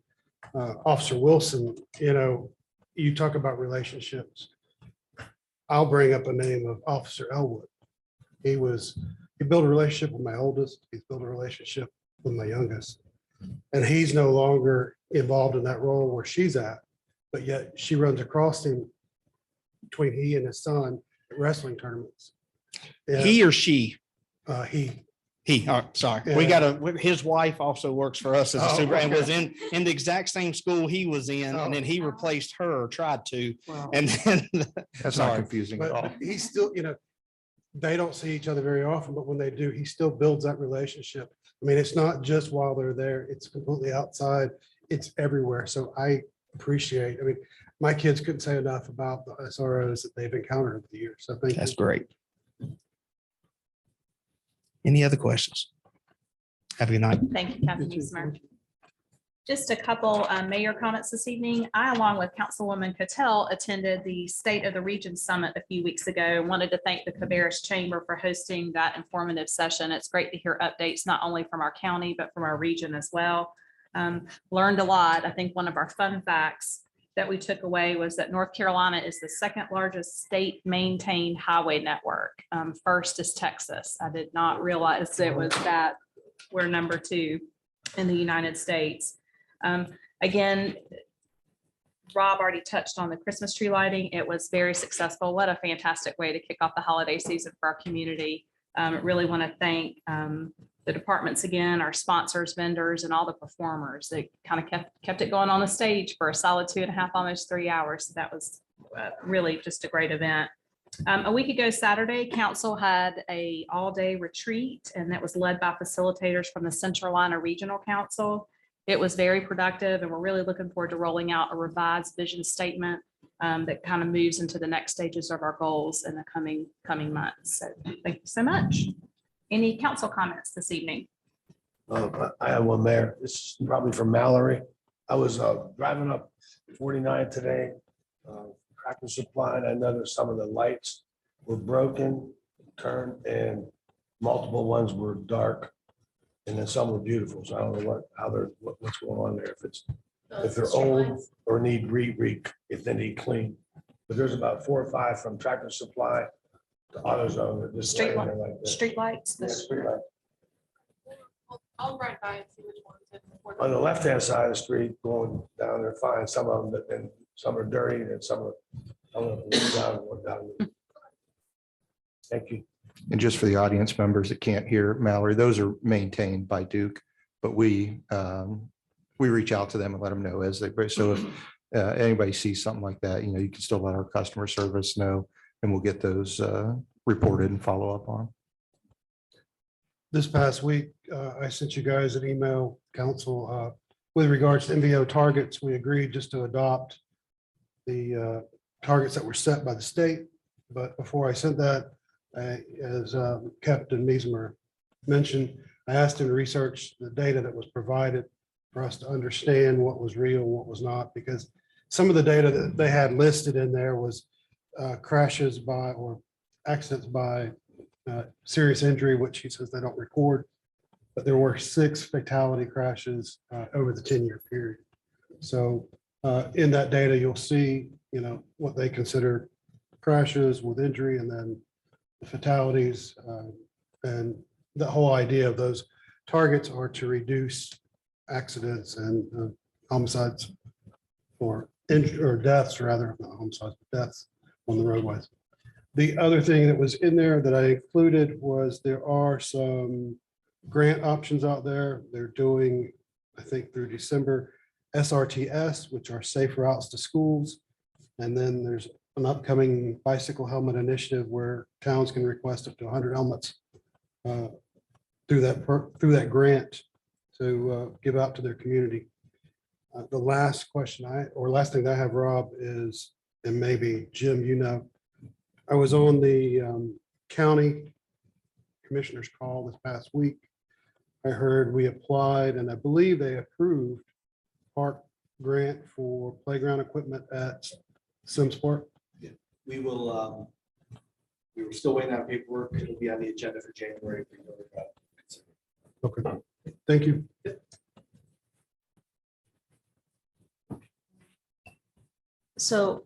S6: Officer Wilson, you talk about relationships. I'll bring up a name of Officer Elwood. He built a relationship with my oldest. He's built a relationship with my youngest. And he's no longer involved in that role where she's at, but yet she runs across him between he and his son at wrestling tournaments.
S11: He or she?
S6: He.
S11: Sorry. We got his wife also works for us as a super, and was
S6: okay.
S11: in the exact same school he was in, and then he replaced her, or tried to. And then.
S10: That's not confusing at all.
S6: But he's still, they don't see each other very often, but when they do, he still builds that relationship. I mean, it's not just while they're there, it's completely outside. It's everywhere. So I appreciate, my kids couldn't say enough about the SROs that they've encountered over the years. So thank you.
S11: That's great. Any other questions? Have a good night.
S5: Thank you, Captain Meismer. Just a couple mayor comments this evening. I, along with Councilwoman Cattell, attended the State of the Region Summit a few weeks ago and wanted to thank the Cabarrus Chamber for hosting that informative session. It's great to hear updates, not only from our county, but from our region as well. Learned a lot. I think one of our fun facts that we took away was that North Carolina is the second largest state maintained highway network. First is Texas. I did not realize it was that we're number 2 in the United States. Again, Rob already touched on the Christmas tree lighting. It was very successful. What a fantastic way to kick off the holiday season for our community. Really want to thank the departments again, our sponsors, vendors, and all the performers. They kind of kept it going on the stage for a solid 2.5, almost 3 hours. So that was really just a great event. A week ago Saturday, council had a all-day retreat, and that was led by facilitators from the Central Carolina Regional Council. It was very productive, and we're really looking forward to rolling out a revised vision statement that kind of moves into the next stages of our goals in the coming months. So thank you so much. Any council comments this evening?
S11: I have one, Mayor. This is probably from Mallory. I was driving up 49 today, Tractor Supply, and I noticed some of the lights were broken, turned, and multiple ones were dark. And then some were beautiful. So I don't know what's going on there. If they're old or need if they need clean. But there's about 4 or 5 from Tractor Supply to AutoZone. That just
S5: Street
S11: laying there like that.
S5: Street lights.
S11: Yeah, street light.
S1: I'll run by and see which ones.
S11: On the left-hand side of the street, going down there, fine, some of them, but then some are dirty and some are, I don't know, if they're down and what down. Thank you.
S10: And just for the audience members that can't hear Mallory, those are maintained by Duke, but we reach out to them and let them know as they, so if anybody sees something like that, you can still let our customer service know, and we'll get those reported and follow up on.
S6: This past week, I sent you guys an email, council, with regards to MVO targets. We agreed just to adopt the targets that were set by the state. But before I sent that, as Captain Meismer mentioned, I asked him to research the data that was provided for us to understand what was real, what was not, because some of the data that they had listed in there was crashes by or accidents by serious injury, which he says they don't record, but there were 6 fatality crashes over the 10-year period. So in that data, you'll see, what they consider crashes with injury, and then the fatalities, and the whole idea of those targets are to reduce accidents and homicides or deaths, rather, not homicides, but deaths on the roadways. The other thing that was in there that I included was there are some grant options out there. They're doing, I think through December, SRTS, which are safe routes to schools. And then there's an upcoming bicycle helmet initiative where towns can request up to 100 helmets through that grant to give out to their community. The last last thing that I have, Rob, is, and maybe Jim, I was on the county commissioner's call this past week. I heard we applied, and I believe they approved park grant for playground equipment at Sims Park.
S18: We will, we were still waiting on paperwork. It'll be on the agenda for January.
S6: Okay, thank you.
S19: So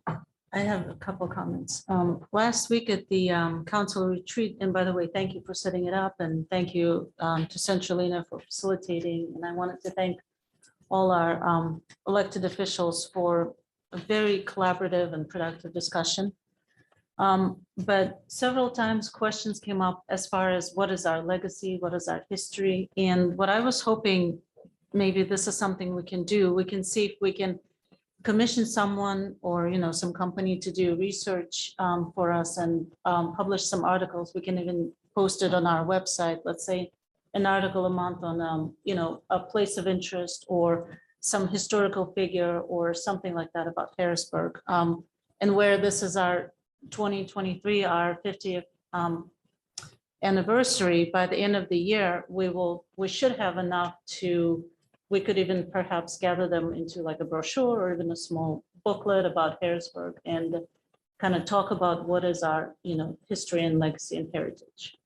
S19: I have a couple comments. Last week at the council retreat, and by the way, thank you for setting it up, and thank you to Centralina for facilitating. And I wanted to thank all our elected officials for a very collaborative and productive discussion. But several times questions came up as far as what is our legacy, what is our history? And what I was hoping, maybe this is something we can do, we can see if we can commission someone or, some company to do research for us and publish some articles. We can even post it on our website, let's say an article a month on, a place of interest or some historical figure or something like that about Harrisburg. And where this is our 2023, our 50th anniversary, by the end of the year, we should have enough we could even perhaps gather them into like a brochure or even a small booklet about Harrisburg and kind of talk about what is our, history and legacy and heritage.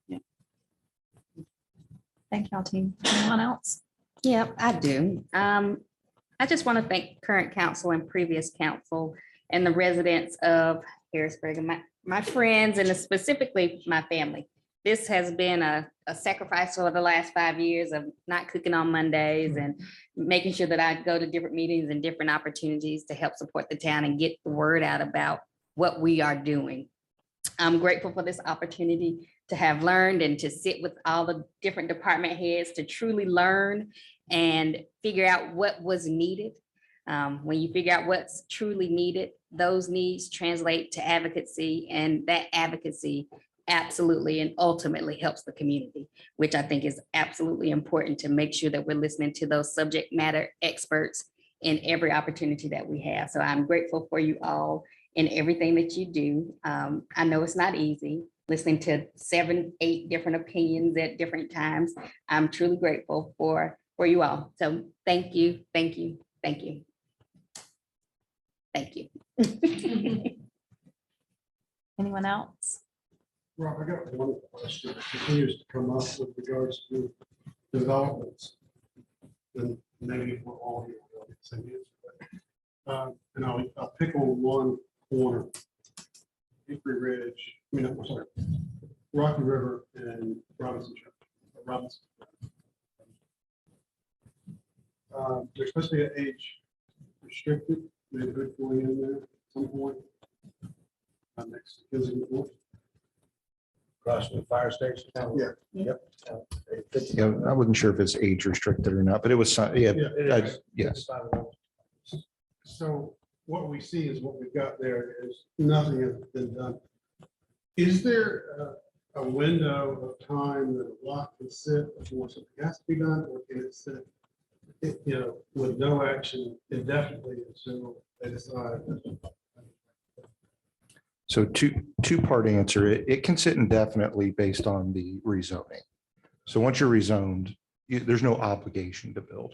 S5: Yeah. Thank y'all, team. Anyone else?
S3: Yeah, I do. I just want to thank current council and previous council and the residents of Harrisburg and my friends and specifically my family. This has been a sacrifice over the last 5 years of not cooking on Mondays and making sure that I go to different meetings and different opportunities to help support the town and get the word out about what we are doing. I'm grateful for this opportunity to have learned and to sit with all the different department heads to truly learn and figure out what was needed. When you figure out what's truly needed, those needs translate to advocacy, and that advocacy absolutely and ultimately helps the community, which I think is absolutely important to make sure that we're listening to those subject matter experts in every opportunity that we have. So I'm grateful for you all in everything that you do. I know it's not easy listening to 7, 8 different opinions at different times. I'm truly grateful for you all. So thank you, thank you, thank you. Thank you.
S5: Anyone else?
S6: Rob, I got one question that continues to come up with regards to developments. And maybe we're all here. we'll get the same answer, but, and I'll pick on one corner. Hickory Ridge, I'm sorry, Rocky River and Robinson. There's supposed to be an age restricted, neighborhood going in there at some point. Next to Kensington Court.
S11: Across from the fire station.
S6: Yeah.
S11: Yep.
S10: Yeah, I wasn't sure if it's age restricted or not, but it was, yeah,
S6: It is.
S10: yes.
S6: So what we see is what we've got there is nothing has been done. Is there a window of time that a lot can sit before something has to be done, or can it sit, with no action indefinitely until they decide?
S10: So two-part answer. It can sit indefinitely based on the rezoning. So once you're rezoned, there's no obligation to build.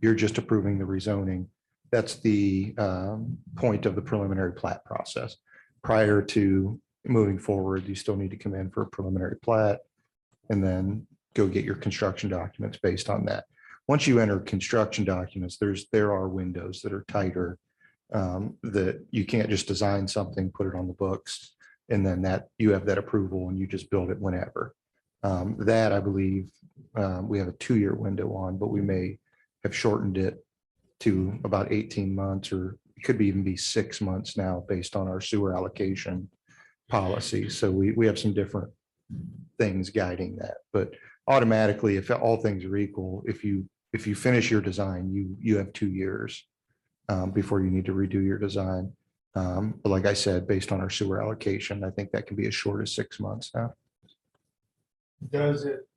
S10: You're just approving the rezoning. That's the point of the preliminary plat process. Prior to moving forward, you still need to come in for a preliminary plat and then go get your construction documents based on that. Once you enter construction documents, there are windows that are tighter, that you can't just design something, put it on the books, and then that you have that approval and you just build it whenever. That I believe we have a 2-year window on, but we may have shortened it to about 18 months, or it could be even be 6 months now based on our sewer allocation policy. So we have some different things guiding that, but automatically, if all things are equal, if you finish your design, you have 2 years before you need to redo your design. But like I said, based on our sewer allocation, I think that can be as short as 6 months now.
S6: Does it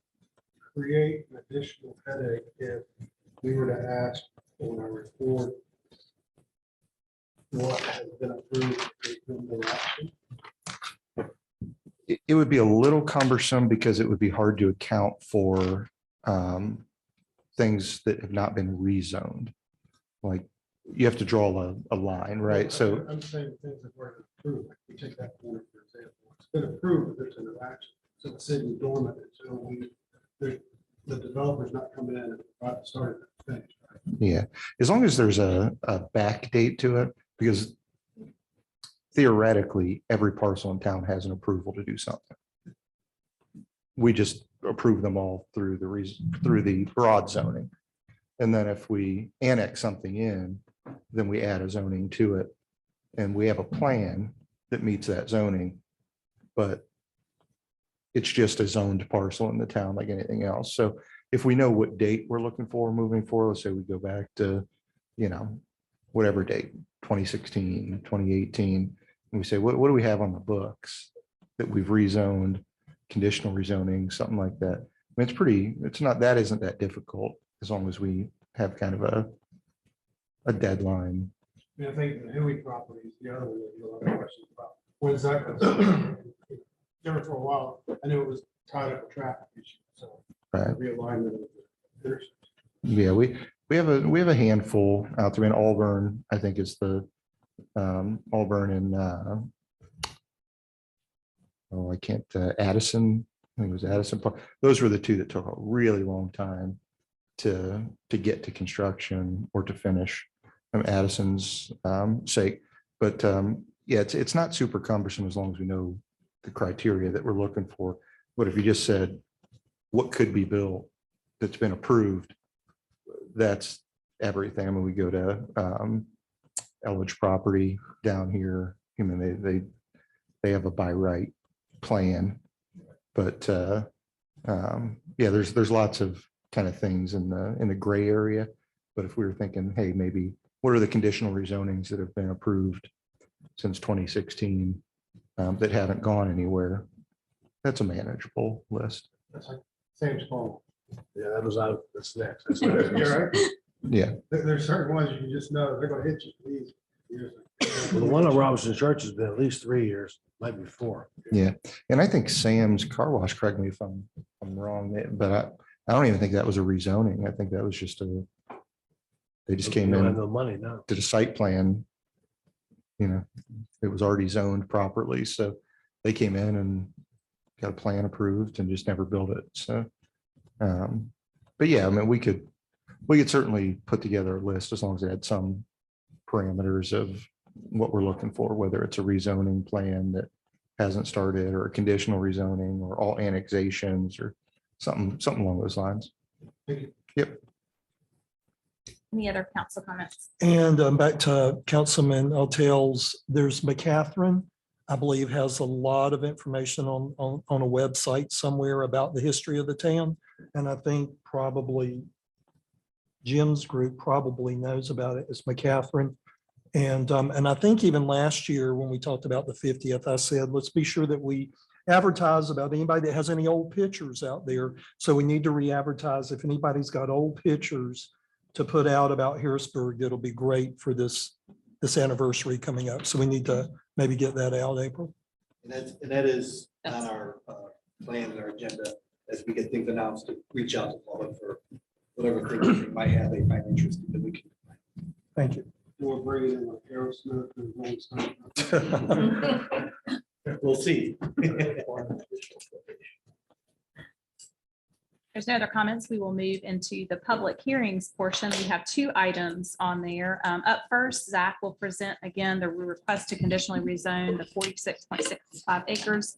S6: create an additional headache if we were to ask on our report what has been approved in the action?
S10: It would be a little cumbersome because it would be hard to account for things that have not been rezoned. Like you have to draw a line, right? So
S6: I'm saying things that were approved. We take that corner, for example. It's been approved, but there's an action. So it's sitting dormant until the developer's not coming in and started to finish.
S10: yeah, as long as there's a back date to it, because theoretically, every parcel in town has an approval to do something. We just approve them all through the broad zoning. And then if we annex something in, then we add a zoning to it. And we have a plan that meets that zoning, but it's just a zoned parcel in the town like anything else. So if we know what date we're looking for moving forward, let's say we go back to, whatever date, 2016, 2018, and we say, what do we have on the books that we've rezoned, conditional rezoning, something like that. I mean, that isn't that difficult as long as we have kind of a deadline.
S6: I think the Huey property is the other one that you have questions about. When's that going? There for a while, I knew it was tied up with traffic issues, so
S10: Right.
S6: realignment of the intersection.
S10: Yeah, we have a handful out there in Auburn. I think it's the Auburn and Addison. I think it was Addison Park. Those were the two that took a really long time to get to construction or to finish. Addison's sake, but yeah, it's not super cumbersome as long as we know the criteria that we're looking for. But if you just said what could be built that's been approved, that's everything. I mean, we go to Elledge property down here. I mean, they have a by right plan, but yeah, there's lots of kind of things in the gray area. But if we were thinking, hey, maybe what are the conditional rezonings that have been approved since 2016 that haven't gone anywhere? That's a manageable list.
S11: That's like same small. Yeah, that was out, that's next. That's what I was gonna say.
S10: Yeah.
S6: There's certain ones you can just know they're gonna hit you. These years.
S11: Well, the one on Robinson Church has been at least 3 years, might be 4.
S10: Yeah. And I think Sam's Car Wash, correct me if I'm wrong, but I don't even think that was a rezoning. I think that was just they just came
S11: Don't have
S10: in,
S11: no money now.
S10: did a site plan. You know, it was already zoned properly. So they came in and got a plan approved and just never built it. So, but yeah, I mean, we could certainly put together a list as long as it had some parameters of what we're looking for, whether it's a rezoning plan that hasn't started or a conditional rezoning or all annexations or something along those lines. Yep.
S5: Any other council comments?
S8: And back to Councilman Altels, there's McCatherine, I believe, has a lot of information on a website somewhere about the history of the town. And I think probably Jim's group probably knows about it. It's McCatherine. And I think even last year when we talked about the 50th, I said, let's be sure that we advertise about anybody that has any old pictures out there. So we need to re-advertise. If anybody's got old pictures to put out about Harrisburg, it'll be great for this anniversary coming up. So we need to maybe get that out, April.
S20: And that is on our plan and our agenda as we get things announced, to reach out to public for whatever things they might have, they find interesting that we can.
S8: Thank you.
S6: We're bringing in like Aerosmith and
S20: We'll see.
S5: There's no other comments. We will move into the public hearings portion. We have 2 items on there. Up first, Zach will present again the request to conditionally rezone the 46.65 acres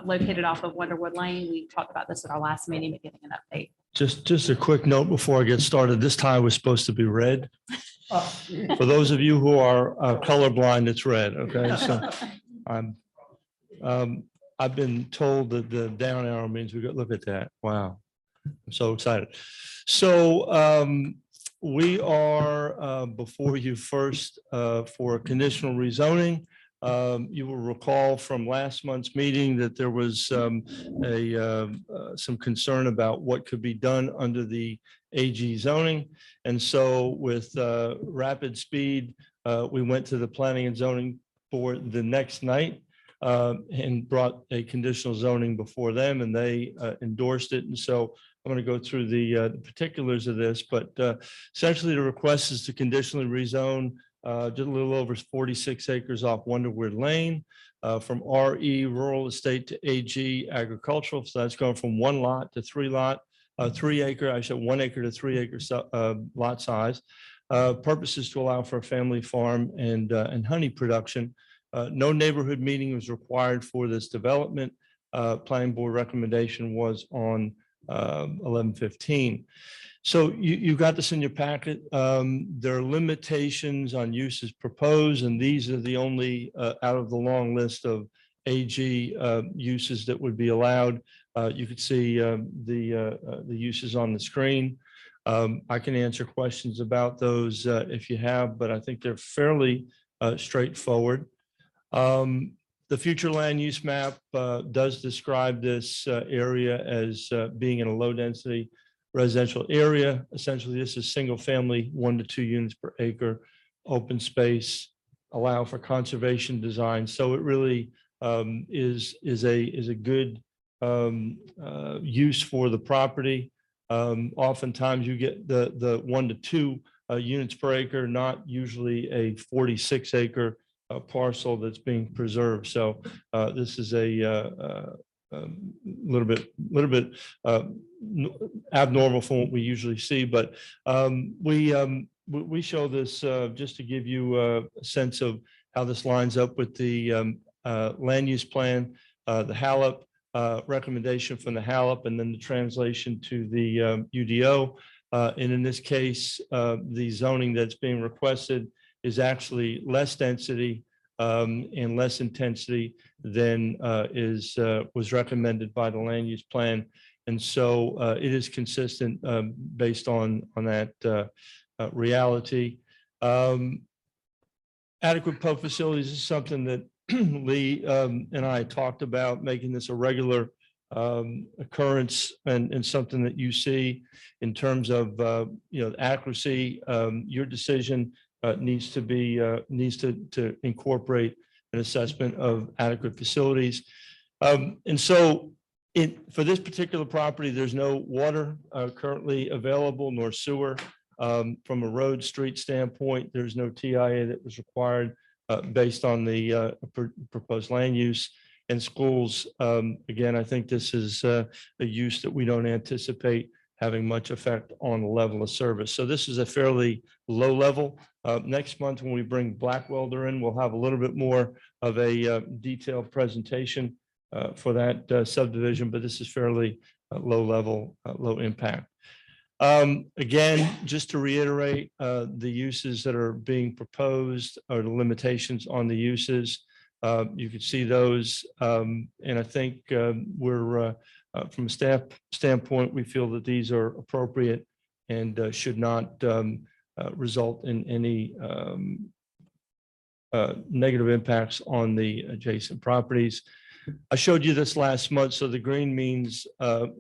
S5: located off of Wonderwood Lane. We talked about this at our last meeting, but giving an update.
S21: Just a quick note before I get started. This tie was supposed to be red. For those of you who are colorblind, it's red. Okay, so I've been told that the down arrow means we got, look at that. Wow. I'm so excited. So we are before you first for a conditional rezoning. You will recall from last month's meeting that there was some concern about what could be done under the AG zoning. And so with rapid speed, we went to the Planning and Zoning Board the next night and brought a conditional zoning before them, and they endorsed it. And so I'm going to go through the particulars of this, but essentially the request is to conditionally rezone just a little over 46 acres off Wonderwood Lane from RE rural estate to AG agricultural. So that's going from 1 lot to 3 lot, 3 acre, I said 1 acre to 3 acre lot size. Purpose is to allow for a family farm and honey production. No neighborhood meeting was required for this development. Planning board recommendation was on 11/15. So you got this in your packet. There are limitations on uses proposed, and these are the only out of the long list of AG uses that would be allowed. You could see the uses on the screen. I can answer questions about those if you have, but I think they're fairly straightforward. The future land use map does describe this area as being in a low density residential area. Essentially, this is single family, 1 to 2 units per acre, open space, allow for conservation design. So it really is a good use for the property. Oftentimes you get the 1 to 2 units per acre, not usually a 46 acre parcel that's being preserved. So this is a little bit abnormal from what we usually see, but we show this just to give you a sense of how this lines up with the land use plan, the HALOP recommendation from the HALOP, and then the translation to the UDO. And in this case, the zoning that's being requested is actually less density and less intensity than was recommended by the land use plan. And so it is consistent based on that reality. Adequate pump facilities is something that Lee and I talked about, making this a regular occurrence and something that you see in terms of, accuracy. Your decision needs to incorporate an assessment of adequate facilities. And so for this particular property, there's no water currently available nor sewer. From a road street standpoint, there's no TIA that was required based on the proposed land use. And schools, again, I think this is a use that we don't anticipate having much effect on the level of service. So this is a fairly low level. Next month, when we bring Blackwelder in, we'll have a little bit more of a detailed presentation for that subdivision, but this is fairly low level, low impact. Again, just to reiterate, the uses that are being proposed are the limitations on the uses. You can see those, and I think we're from a staff standpoint, we feel that these are appropriate and should not result in any negative impacts on the adjacent properties. I showed you this last month. So the green means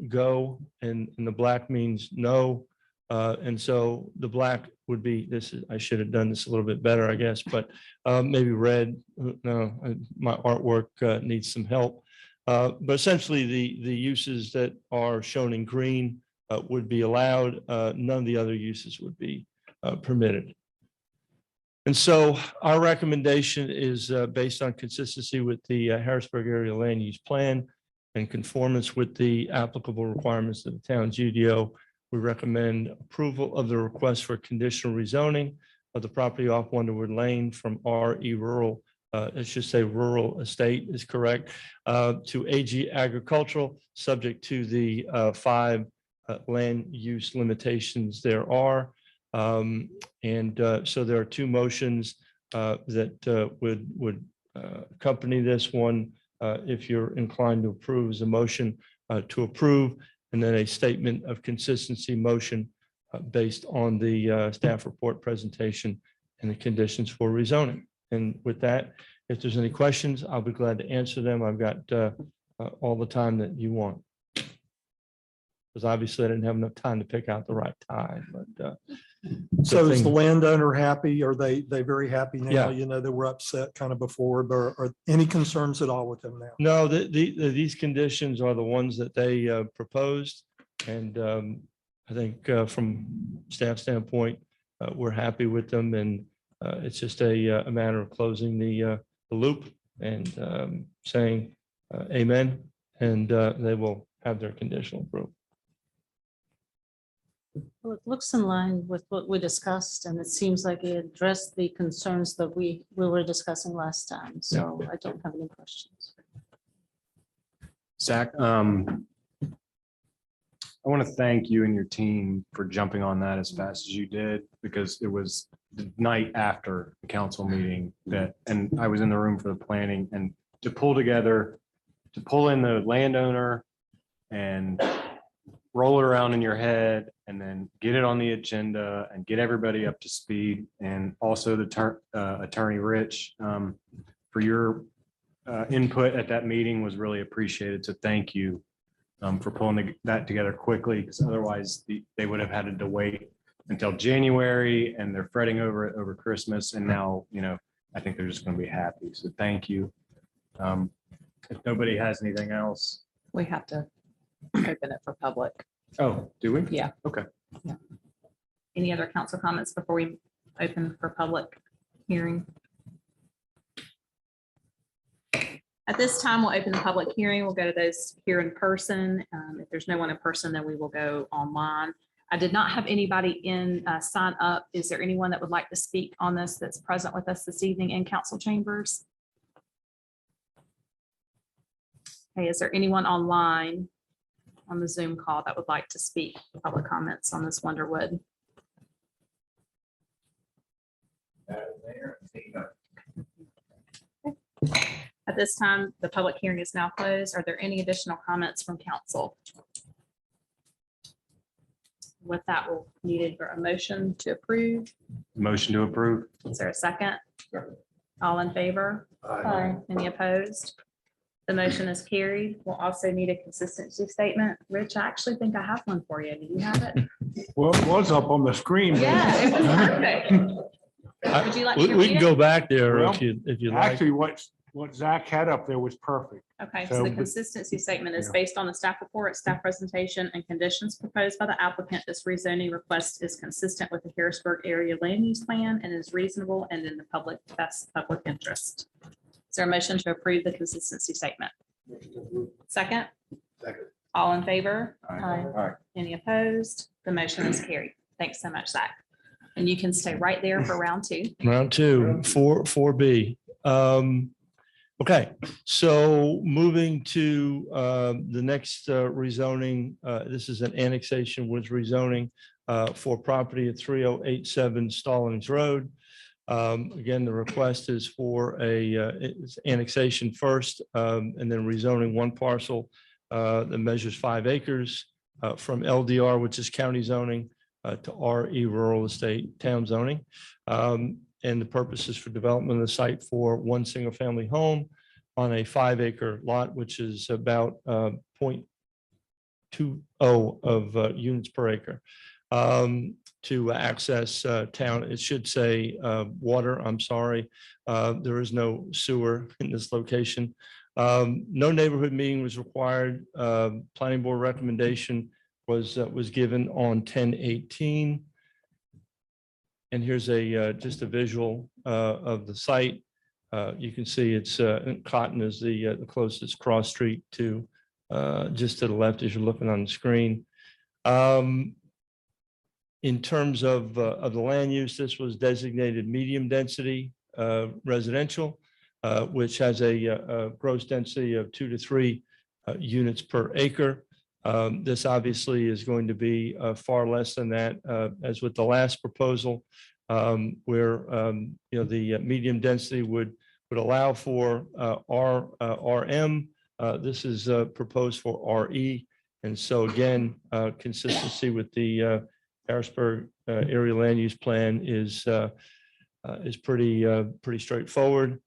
S21: go and the black means no. And so the black would be this. I should have done this a little bit better, I guess, but maybe red. No, my artwork needs some help. But essentially the uses that are shown in green would be allowed. None of the other uses would be permitted. And so our recommendation is based on consistency with the Harrisburg Area Land Use Plan and conformance with the applicable requirements of the town's UDO. We recommend approval of the request for conditional rezoning of the property off Wonderwood Lane from RE Rural, it should say Rural Estate is correct, to AG Agricultural, subject to the 5 land use limitations there are. So there are 2 motions that would accompany this one. If you're inclined to approve, is a motion to approve, and then a statement of consistency motion based on the staff report presentation and the conditions for rezoning. And with that, if there's any questions, I'll be glad to answer them. I've got all the time that you want. Because obviously I didn't have enough time to pick out the right time, but
S8: so is the landowner happy? Are they very happy now?
S21: Yeah.
S8: You know, they were upset kind of before, but are any concerns at all with them now?
S21: No, these conditions are the ones that they proposed. And I think from staff standpoint, we're happy with them. And it's just a matter of closing the loop and saying amen. And they will have their conditional approval.
S19: Well, it looks in line with what we discussed, and it seems like it addressed the concerns that we were discussing last time. So I don't have any questions.
S2: Zach, I want to thank you and your team for jumping on that as fast as you did, because it was the night after the council meeting and I was in the room for the planning, and to pull in the landowner and roll it around in your head and then get it on the agenda and get everybody up to speed. And also the Attorney Rich, for your input at that meeting was really appreciated. So thank you for pulling that together quickly, because otherwise they would have had to wait until January, and they're fretting over it over Christmas. And now, I think they're just going to be happy. So thank you. If nobody has anything else.
S5: We have to open it for public.
S2: Oh, do we?
S5: Yeah.
S2: Okay.
S5: Yeah. Any other council comments before we open for public hearing? At this time, we'll open the public hearing. We'll go to those here in person. If there's no one in person, then we will go online. I did not have anybody in sign up. Is there anyone that would like to speak on this that's present with us this evening in council chambers? Okay, is there anyone online on the Zoom call that would like to speak for public comments on this Wonderwood? At this time, the public hearing is now closed. Are there any additional comments from council? with that, we'll need a motion to approve.
S2: Motion to approve.
S5: Is there a second? All in favor?
S19: Aye.
S5: Any opposed? The motion is carried. We'll also need a consistency statement. Rich, I actually think I have one for you. Do you have it?
S11: Well, it was up on the screen.
S5: Yeah, it was perfect. Would you like me to
S21: We
S5: read
S21: can
S5: it?
S21: go back there
S11: Well,
S21: if you like.
S11: Actually, what Zach had up there was perfect.
S5: Okay,
S11: So,
S5: so the
S11: but-
S5: consistency statement is
S11: Yeah.
S5: based on the staff report, staff presentation, and conditions proposed by the applicant. This rezoning request is consistent with the Harrisburg area land use plan and is reasonable and in the best public interest. Is there a motion to approve the consistency statement? Second?
S11: Second.
S5: All in favor?
S19: Aye.
S5: Any opposed? The motion is carried. Thanks so much, Zach. And you can stay right there for round two.
S21: Round two, 4B. Okay, so moving to the next rezoning, this is an annexation with rezoning for property at 3087 Stallings Road. Again, the request is for it's annexation first, and then rezoning one parcel that measures 5 acres from LDR, which is county zoning, to RE rural estate town zoning. And the purpose is for development of the site for one single family home on a 5-acre lot, which is about 0.20 of units per acre. To access town, it should say water, I'm sorry. There is no sewer in this location. No neighborhood meeting was required. Planning board recommendation was given on 10/18. And here's just a visual of the site. You can see it's Cotton is the closest cross street to just to the left as you're looking on the screen. In terms of the land use, this was designated medium density residential, which has a gross density of 2 to 3 units per acre. This obviously is going to be far less than that, as with the last proposal, where the medium density would allow for RM. This is proposed for RE, and so again, consistency with the Harrisburg area land use plan is pretty straightforward.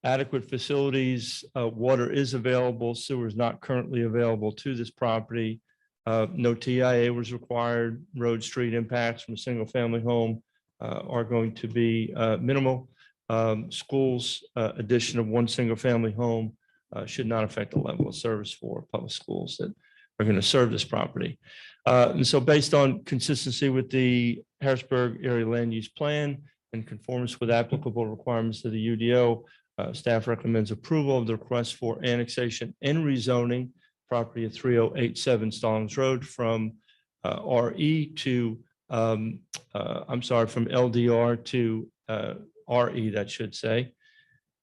S21: Adequate facilities, water is available, sewer is not currently available to this property. No TIA was required. Road, street impacts from a single family home are going to be minimal. Schools, addition of one single family home should not affect the level of service for public schools that are going to serve this property. And so based on consistency with the Harrisburg area land use plan and conformance with applicable requirements of the UDO, staff recommends approval of the request for annexation and rezoning property at 3087 Stallings Road from RE to, I'm sorry, from LDR to RE, that should say.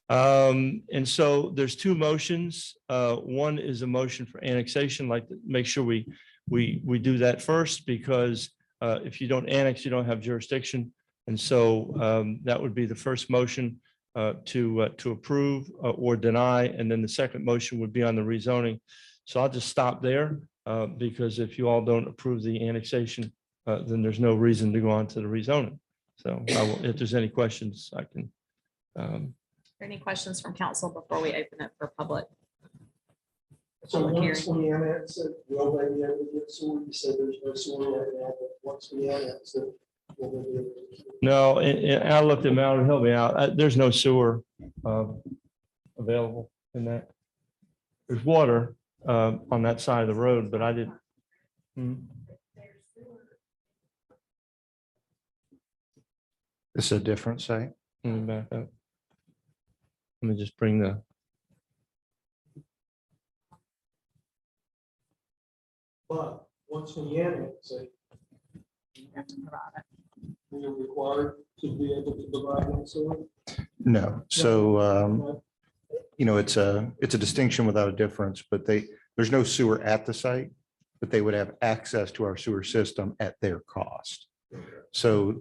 S21: And so there's 2 motions. One is a motion for annexation, like to make sure we do that first, because if you don't annex, you don't have jurisdiction. And so that would be the first motion to approve or deny. And then the second motion would be on the rezoning. So I'll just stop there because if you all don't approve the annexation, then there's no reason to go on to the rezoning. So if there's any questions, I can.
S5: Any questions from council before we open it for public?
S8: So
S5: Public
S8: once
S5: hearing.
S8: we annex it, will they be able to get sewer? You said there's no sewer right now, but once we annex it, will they be able to?
S21: No, and I looked at Mount, help me out. There's no sewer available in that. There's water on that side of the road, but I didn't.
S10: This is a different site.
S21: Let me back up. Let me just bring the.
S8: But once we annex it,
S5: You have to provide it.
S8: we are required to be able to provide them sewer.
S10: No, so, it's a distinction without a difference, but there's no sewer at the site, but they would have access to our sewer system at their cost. So,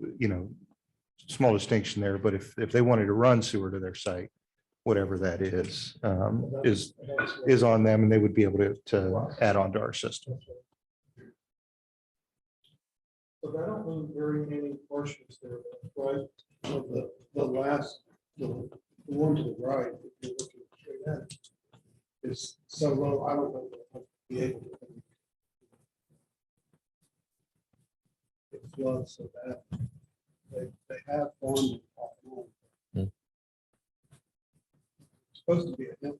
S10: small distinction there, but if they wanted to run sewer to their site, whatever that is on them, and they would be able to add on to our system.
S8: So I don't mean very many portions there, right?
S6: So the last, the one to the right, if you're looking straight at it, is so low, I don't know if I'll be able to. It floods so bad. They have farmed off and on.
S9: Hmm.
S6: It's supposed to be a hill.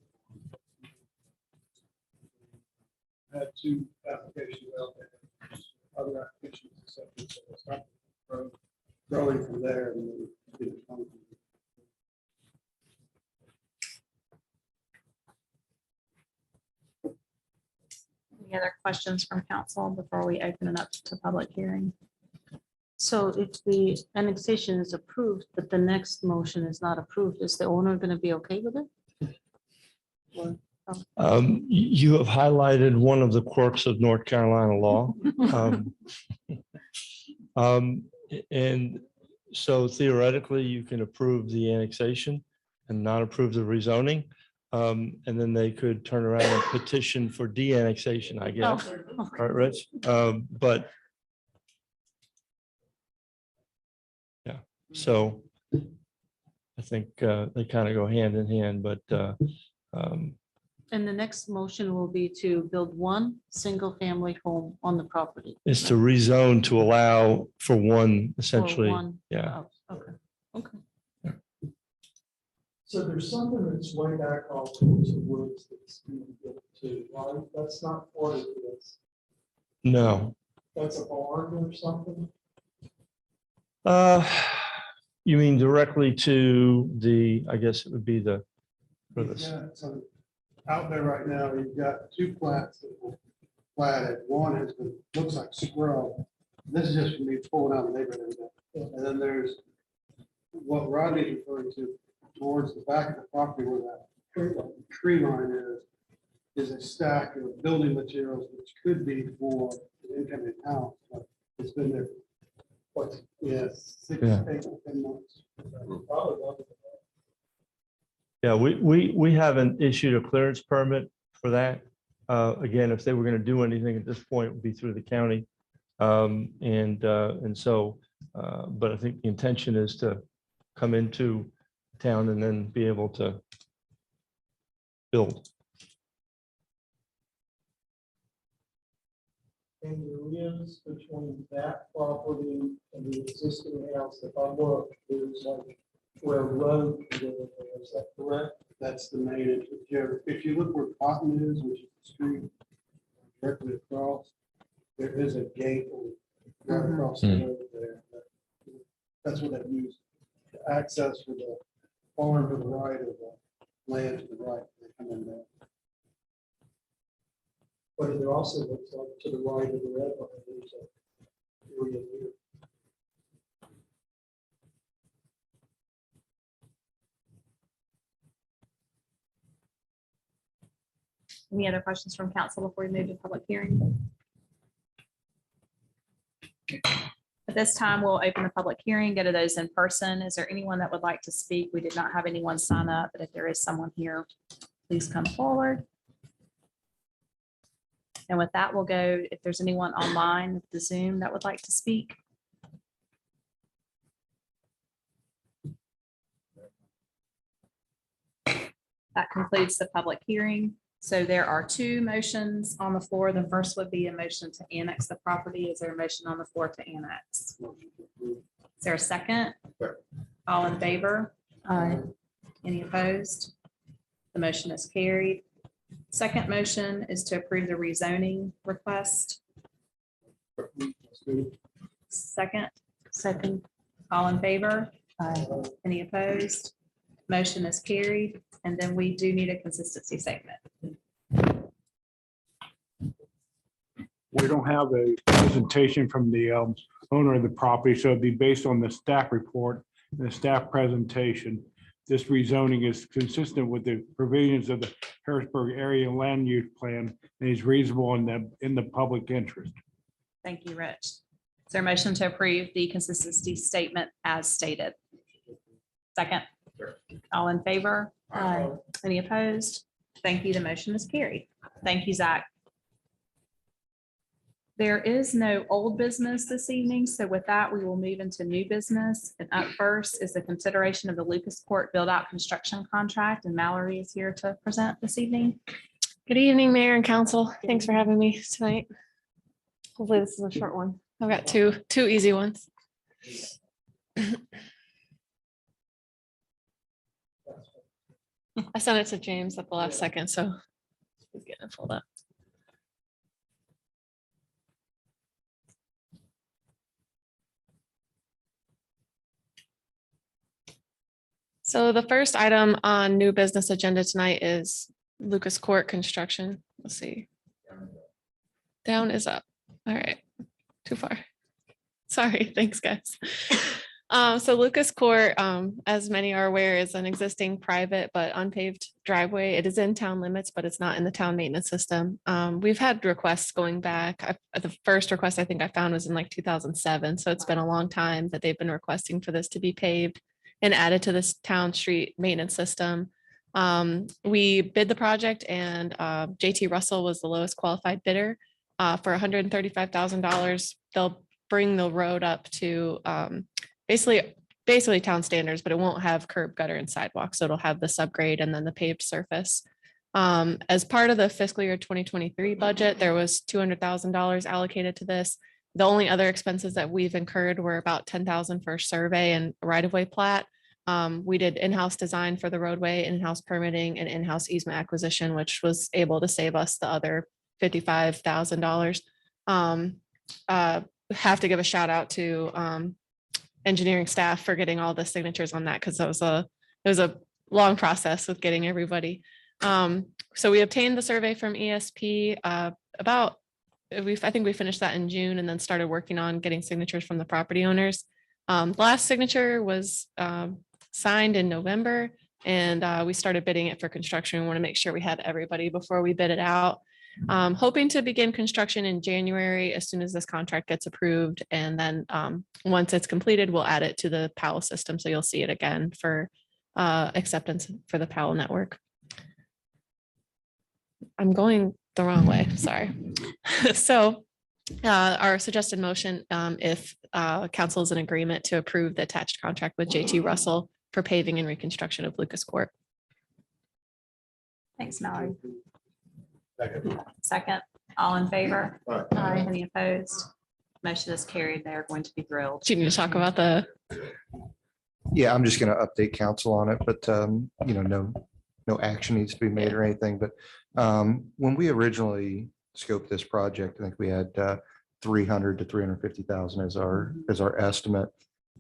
S6: Had two applications out there, other applications accepted, so it's not growing from there. And then it comes.
S5: Any other questions from council before we open it up to public hearing?
S19: So if the annexation is approved, but the next motion is not approved, is the owner going to be okay with it?
S21: You have highlighted one of the quirks of North Carolina law. And so theoretically, you can approve the annexation and not approve the rezoning. And then they could turn around and petition for de-annexation, I guess.
S19: Oh, okay.
S21: Right, Rich? But yeah, so I think they kind of go hand in hand, but
S19: And the next motion will be to build one single-family home on the property.
S21: it's to rezone to allow for one,
S19: or
S21: essentially.
S19: one
S21: Yeah.
S19: house. Okay, okay.
S8: So there's something that's way back off towards the woods that's being built too, right? That's not part of this.
S21: No.
S8: That's a barn or something?
S21: You mean directly to the, I guess it would be the, for this.
S6: Yeah, so out there right now, you've got two plants that were platted. One has been, looks like scrub. This is just from me pulling out the neighborhood. And then there's what Rodney's referring to towards the back of the property where that tree line is a stack of building materials, which could be for the incoming house. But it's been there, what, yeah, 6, 8,
S21: Yeah.
S6: 10 months.
S21: Yeah, we haven't issued a clearance permit for that. Again, if they were going to do anything at this point, it would be through the county. And so, but I think the intention is to come into town and then be able to build.
S8: And there is between that property and the existing house, if I look, there's like where a road can go in there. Is that correct?
S6: That's the main entrance. If you look where Cotton is, which is the street directly across, there is a gate right across the road there. That's what they use to access for the farm to the right or the land to the right. They come in there.
S8: But it also looks like to the right of the red line, there's a area here.
S5: Any other questions from council before we move to public hearing? At this time, we'll open the public hearing, go to those in person. Is there anyone that would like to speak? We did not have anyone sign up, but if there is someone here, please come forward. And with that, we'll go, if there's anyone online with the Zoom that would like to speak. That concludes the public hearing. So there are two motions on the floor. The first would be a motion to annex the property. Is there a motion on the floor to annex? Is there a second? All in favor?
S19: Aye.
S5: Any opposed? The motion is carried. Second motion is to approve the rezoning request. Second,
S19: Second.
S5: all in favor?
S19: Aye.
S5: Any opposed? Motion is carried. And then we do need a consistency statement.
S4: We don't have a presentation from the owner of the property, so it'd be based on the staff report and the staff presentation. This rezoning is consistent with the provisions of the Harrisburg Area Land Use Plan and is reasonable in the public interest.
S5: Thank you, Rich. Is there a motion to approve the consistency statement as stated? Second, all in favor?
S19: Aye.
S5: Any opposed? Thank you. The motion is carried. Thank you, Zach. There is no old business this evening, so with that, we will move into new business. And up first is the consideration of the Lucas Court build-out construction contract, and Mallory is here to present this evening.
S7: Good evening, Mayor and Council. Thanks for having me tonight. Hopefully this is a short one. I've got two easy ones. I sent it to James at the last second, so he's getting it filled up. So the first item on new business agenda tonight is Lucas Court construction. Let's see. Down is up. All right, too far. Sorry, thanks guys. So Lucas Court, as many are aware, is an existing private but unpaved driveway. It is in town limits, but it's not in the town maintenance system. We've had requests going back. The first request I think I found was in like 2007. So it's been a long time that they've been requesting for this to be paved and added to this town street maintenance system. We bid the project and JT Russell was the lowest qualified bidder for $135,000. They'll bring the road up to basically town standards, but it won't have curb, gutter and sidewalk. So it'll have the subgrade and then the paved surface. As part of the fiscal year 2023 budget, there was $200,000 allocated to this. The only other expenses that we've incurred were about $10,000 for survey and right-of-way plat. We did in-house design for the roadway, in-house permitting and in-house easement acquisition, which was able to save us the other $55,000. Have to give a shout out to engineering staff for getting all the signatures on that, because it was a long process with getting everybody. So we obtained the survey from ESP I think we finished that in June and then started working on getting signatures from the property owners. Last signature was signed in November and we started bidding it for construction. We want to make sure we had everybody before we bid it out. Hoping to begin construction in January as soon as this contract gets approved. And then once it's completed, we'll add it to the Powell system. So you'll see it again for acceptance for the Powell network. I'm going the wrong way, sorry. So our suggested motion, if council is in agreement to approve the attached contract with JT Russell for paving and reconstruction of Lucas Court.
S5: Thanks, Mallory. Second, all in favor? Aye. Any opposed? Motion is carried. They are going to be thrilled.
S7: Do you need to talk about the?
S10: Yeah, I'm just going to update council on it, but no action needs to be made or anything. But when we originally scoped this project, I think we had 300 to 350,000 as our estimate,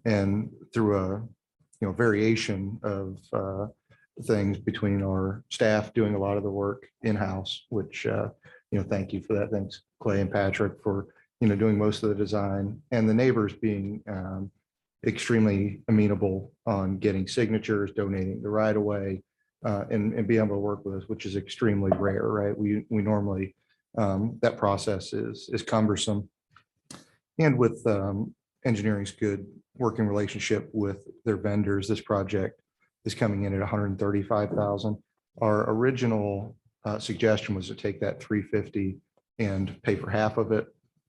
S10: and through a variation of things between our staff doing a lot of the work in-house, which thank you for that. Thanks Clay and Patrick for doing most of the design, and the neighbors being extremely amenable on getting signatures, donating the right of way, and be able to work with us, which is extremely rare, right? We normally that process is cumbersome, and with engineering's good working relationship with their vendors, this project is coming in at 135,000. Our original suggestion was to take that 350 and pay for half of it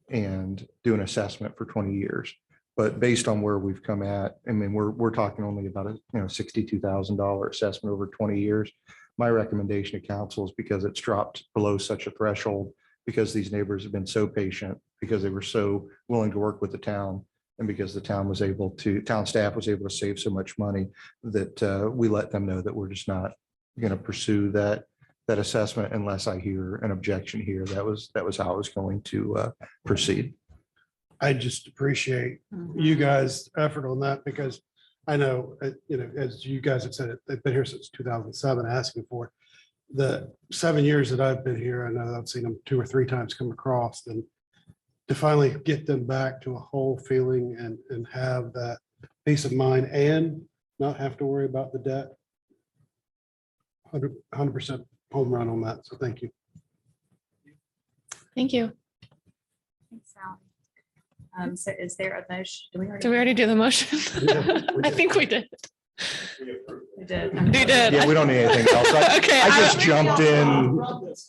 S10: and do an assessment for 20 years. But based on where we've come at, I mean, we're talking only about a $62,000 assessment over 20 years. My recommendation to council is, because it's dropped below such a threshold, because these neighbors have been so patient, because they were so willing to work with the town, and because the town staff was able to save so much money, that we let them know that we're just not going to pursue that assessment unless I hear an objection here. That was how I was going to proceed.
S6: I just appreciate you guys' effort on that, because I know, as you guys have said, they've been here since 2007 asking for it. The 7 years that I've been here, I know I've seen them 2 or 3 times come across, and to finally get them back to a whole feeling and have that peace of mind and not have to worry about the debt. 100% home run on that. So thank you.
S7: Thank you.
S5: Thanks, Sally. So is there a motion?
S7: Did we already do the motion? I think we did.
S5: did.
S7: You did.
S10: Yeah, we don't need anything else.
S7: Okay,
S10: I just jumped in.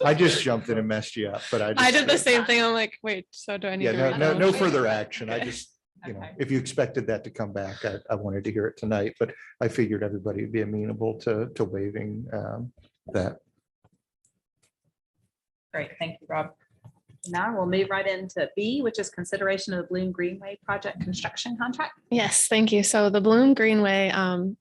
S10: I just jumped in and messed you up, but
S7: I did the same thing. I'm like, wait, so do I need
S10: Yeah,
S7: to
S10: no,
S7: read
S10: no,
S7: those?
S10: no further action. I
S7: Okay.
S10: just,
S5: Okay.
S10: if you expected that to come back, I wanted to hear it tonight, but I figured everybody would be amenable to waiving that.
S5: Great, thank you, Rob. Now we'll move right into B, which is consideration of the Bloom Greenway project construction contract.
S7: Yes, thank you. So the Bloom Greenway,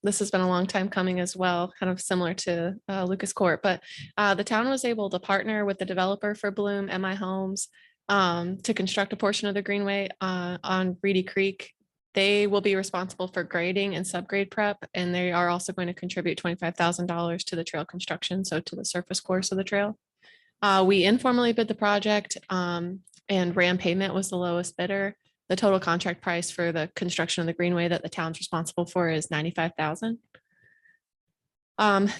S7: this has been a long time coming as well, kind of similar to Lucas Court, but the town was able to partner with the developer for Bloom, MI Homes, to construct a portion of the Greenway on Reedy Creek. They will be responsible for grading and subgrade prep, and they are also going to contribute $25,000 to the trail construction, so to the surface course of the trail. We informally bid the project, and Ram Pavement was the lowest bidder. The total contract price for the construction of the Greenway that the town's responsible for is $95,000.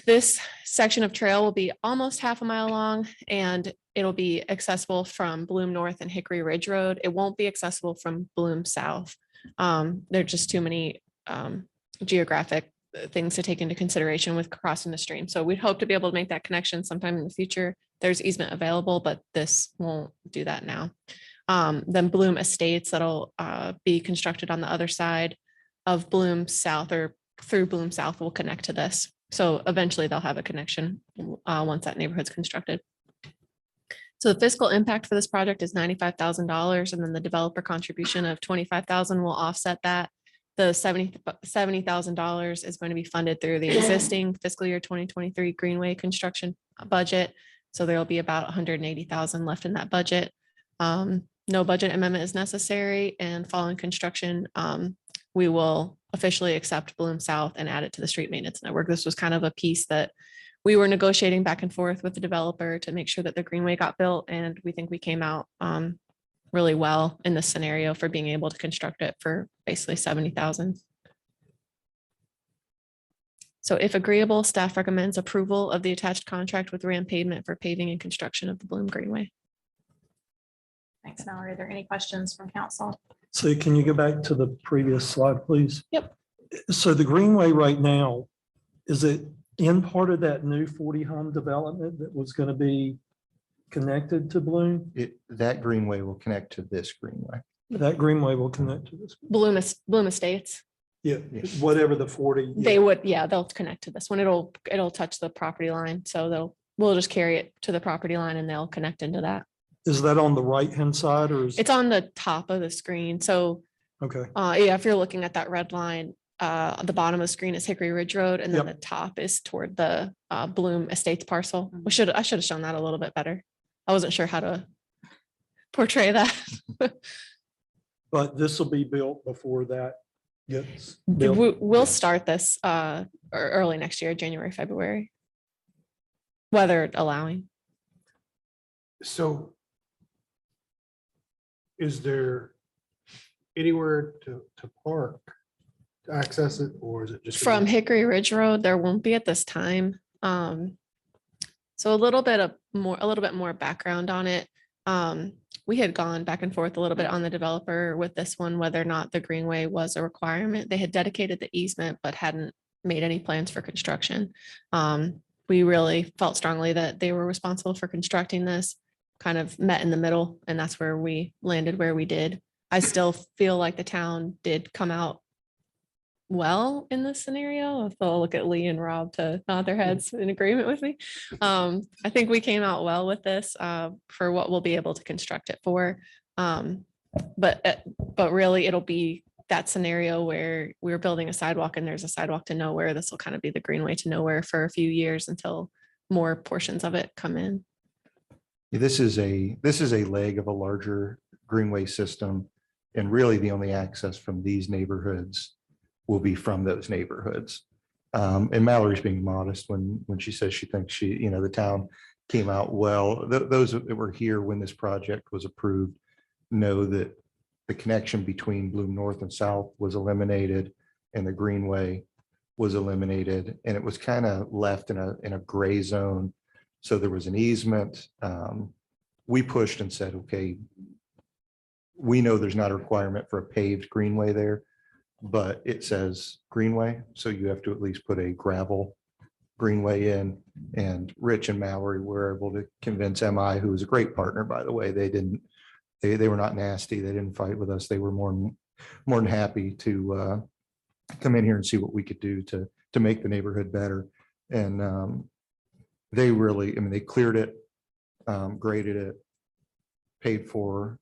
S7: This section of trail will be almost half a mile long, and it'll be accessible from Bloom North and Hickory Ridge Road. It won't be accessible from Bloom South. There are just too many geographic things to take into consideration with crossing the stream. So we'd hope to be able to make that connection sometime in the future. There's easement available, but this won't do that now. Then Bloom Estates that'll be constructed on the other side of Bloom South, or through Bloom South, will connect to this. So eventually they'll have a connection once that neighborhood's constructed. So the fiscal impact for this project is $95,000, and then the developer contribution of $25,000 will offset that. The $70,000 is going to be funded through the existing fiscal year 2023 Greenway construction budget. So there will be about $180,000 left in that budget. No budget amendment is necessary, and following construction, we will officially accept Bloom South and add it to the street maintenance network. This was kind of a piece that we were negotiating back and forth with the developer to make sure that the Greenway got built, and we think we came out really well in this scenario for being able to construct it for basically $70,000. So if agreeable, staff recommends approval of the attached contract with Ram Pavement for paving and construction of the Bloom Greenway.
S5: Thanks, Mallory. Are there any questions from council?
S8: So can you go back to the previous slide, please?
S7: Yep.
S8: So the Greenway right now, is it in part of that new 40 home development that was going to be connected to Bloom?
S10: That Greenway will connect to this Greenway.
S8: That Greenway will connect to this.
S7: Bloom Estates.
S8: Yeah, whatever the 40.
S7: They would, yeah, they'll connect to this one. It'll touch the property line. So we'll just carry it to the property line and they'll connect into that.
S8: Is that on the right-hand side or is?
S7: It's on the top of the screen. So
S8: Okay.
S7: yeah, if you're looking at that red line, the bottom of the screen is Hickory Ridge Road, and then the top is toward the Bloom Estates parcel. I should have shown that a little bit better. I wasn't sure how to portray that.
S8: But this will be built before that gets built.
S7: We'll start this early next year, January, February, weather allowing.
S6: So is there anywhere to park, to access it, or is it just?
S7: From Hickory Ridge Road, there won't be at this time. So a little bit more background on it. We had gone back and forth a little bit on the developer with this one, whether or not the Greenway was a requirement. They had dedicated the easement, but hadn't made any plans for construction. We really felt strongly that they were responsible for constructing this, kind of met in the middle, and that's where we landed where we did. I still feel like the town did come out well in this scenario. If I'll look at Lee and Rob to nod their heads in agreement with me. I think we came out well with this for what we'll be able to construct it for. But really it'll be that scenario where we're building a sidewalk and there's a sidewalk to nowhere. This will kind of be the Greenway to nowhere for a few years until more portions of it come in.
S10: This is a leg of a larger Greenway system. And really the only access from these neighborhoods will be from those neighborhoods. And Mallory's being modest when she says she thinks the town came out well. Those that were here when this project was approved know that the connection between Bloom North and South was eliminated and the Greenway was eliminated, and it was kind of left in a gray zone. So there was an easement. We pushed and said, okay, we know there's not a requirement for a paved Greenway there. but it says Greenway, so you have to at least put a gravel Greenway in. And Rich and Mallory were able to convince MI, who was a great partner, by the way. They were not nasty. They didn't fight with us. They were more than happy to come in here and see what we could do to make the neighborhood better. And they really, I mean, they cleared it, graded it, paid for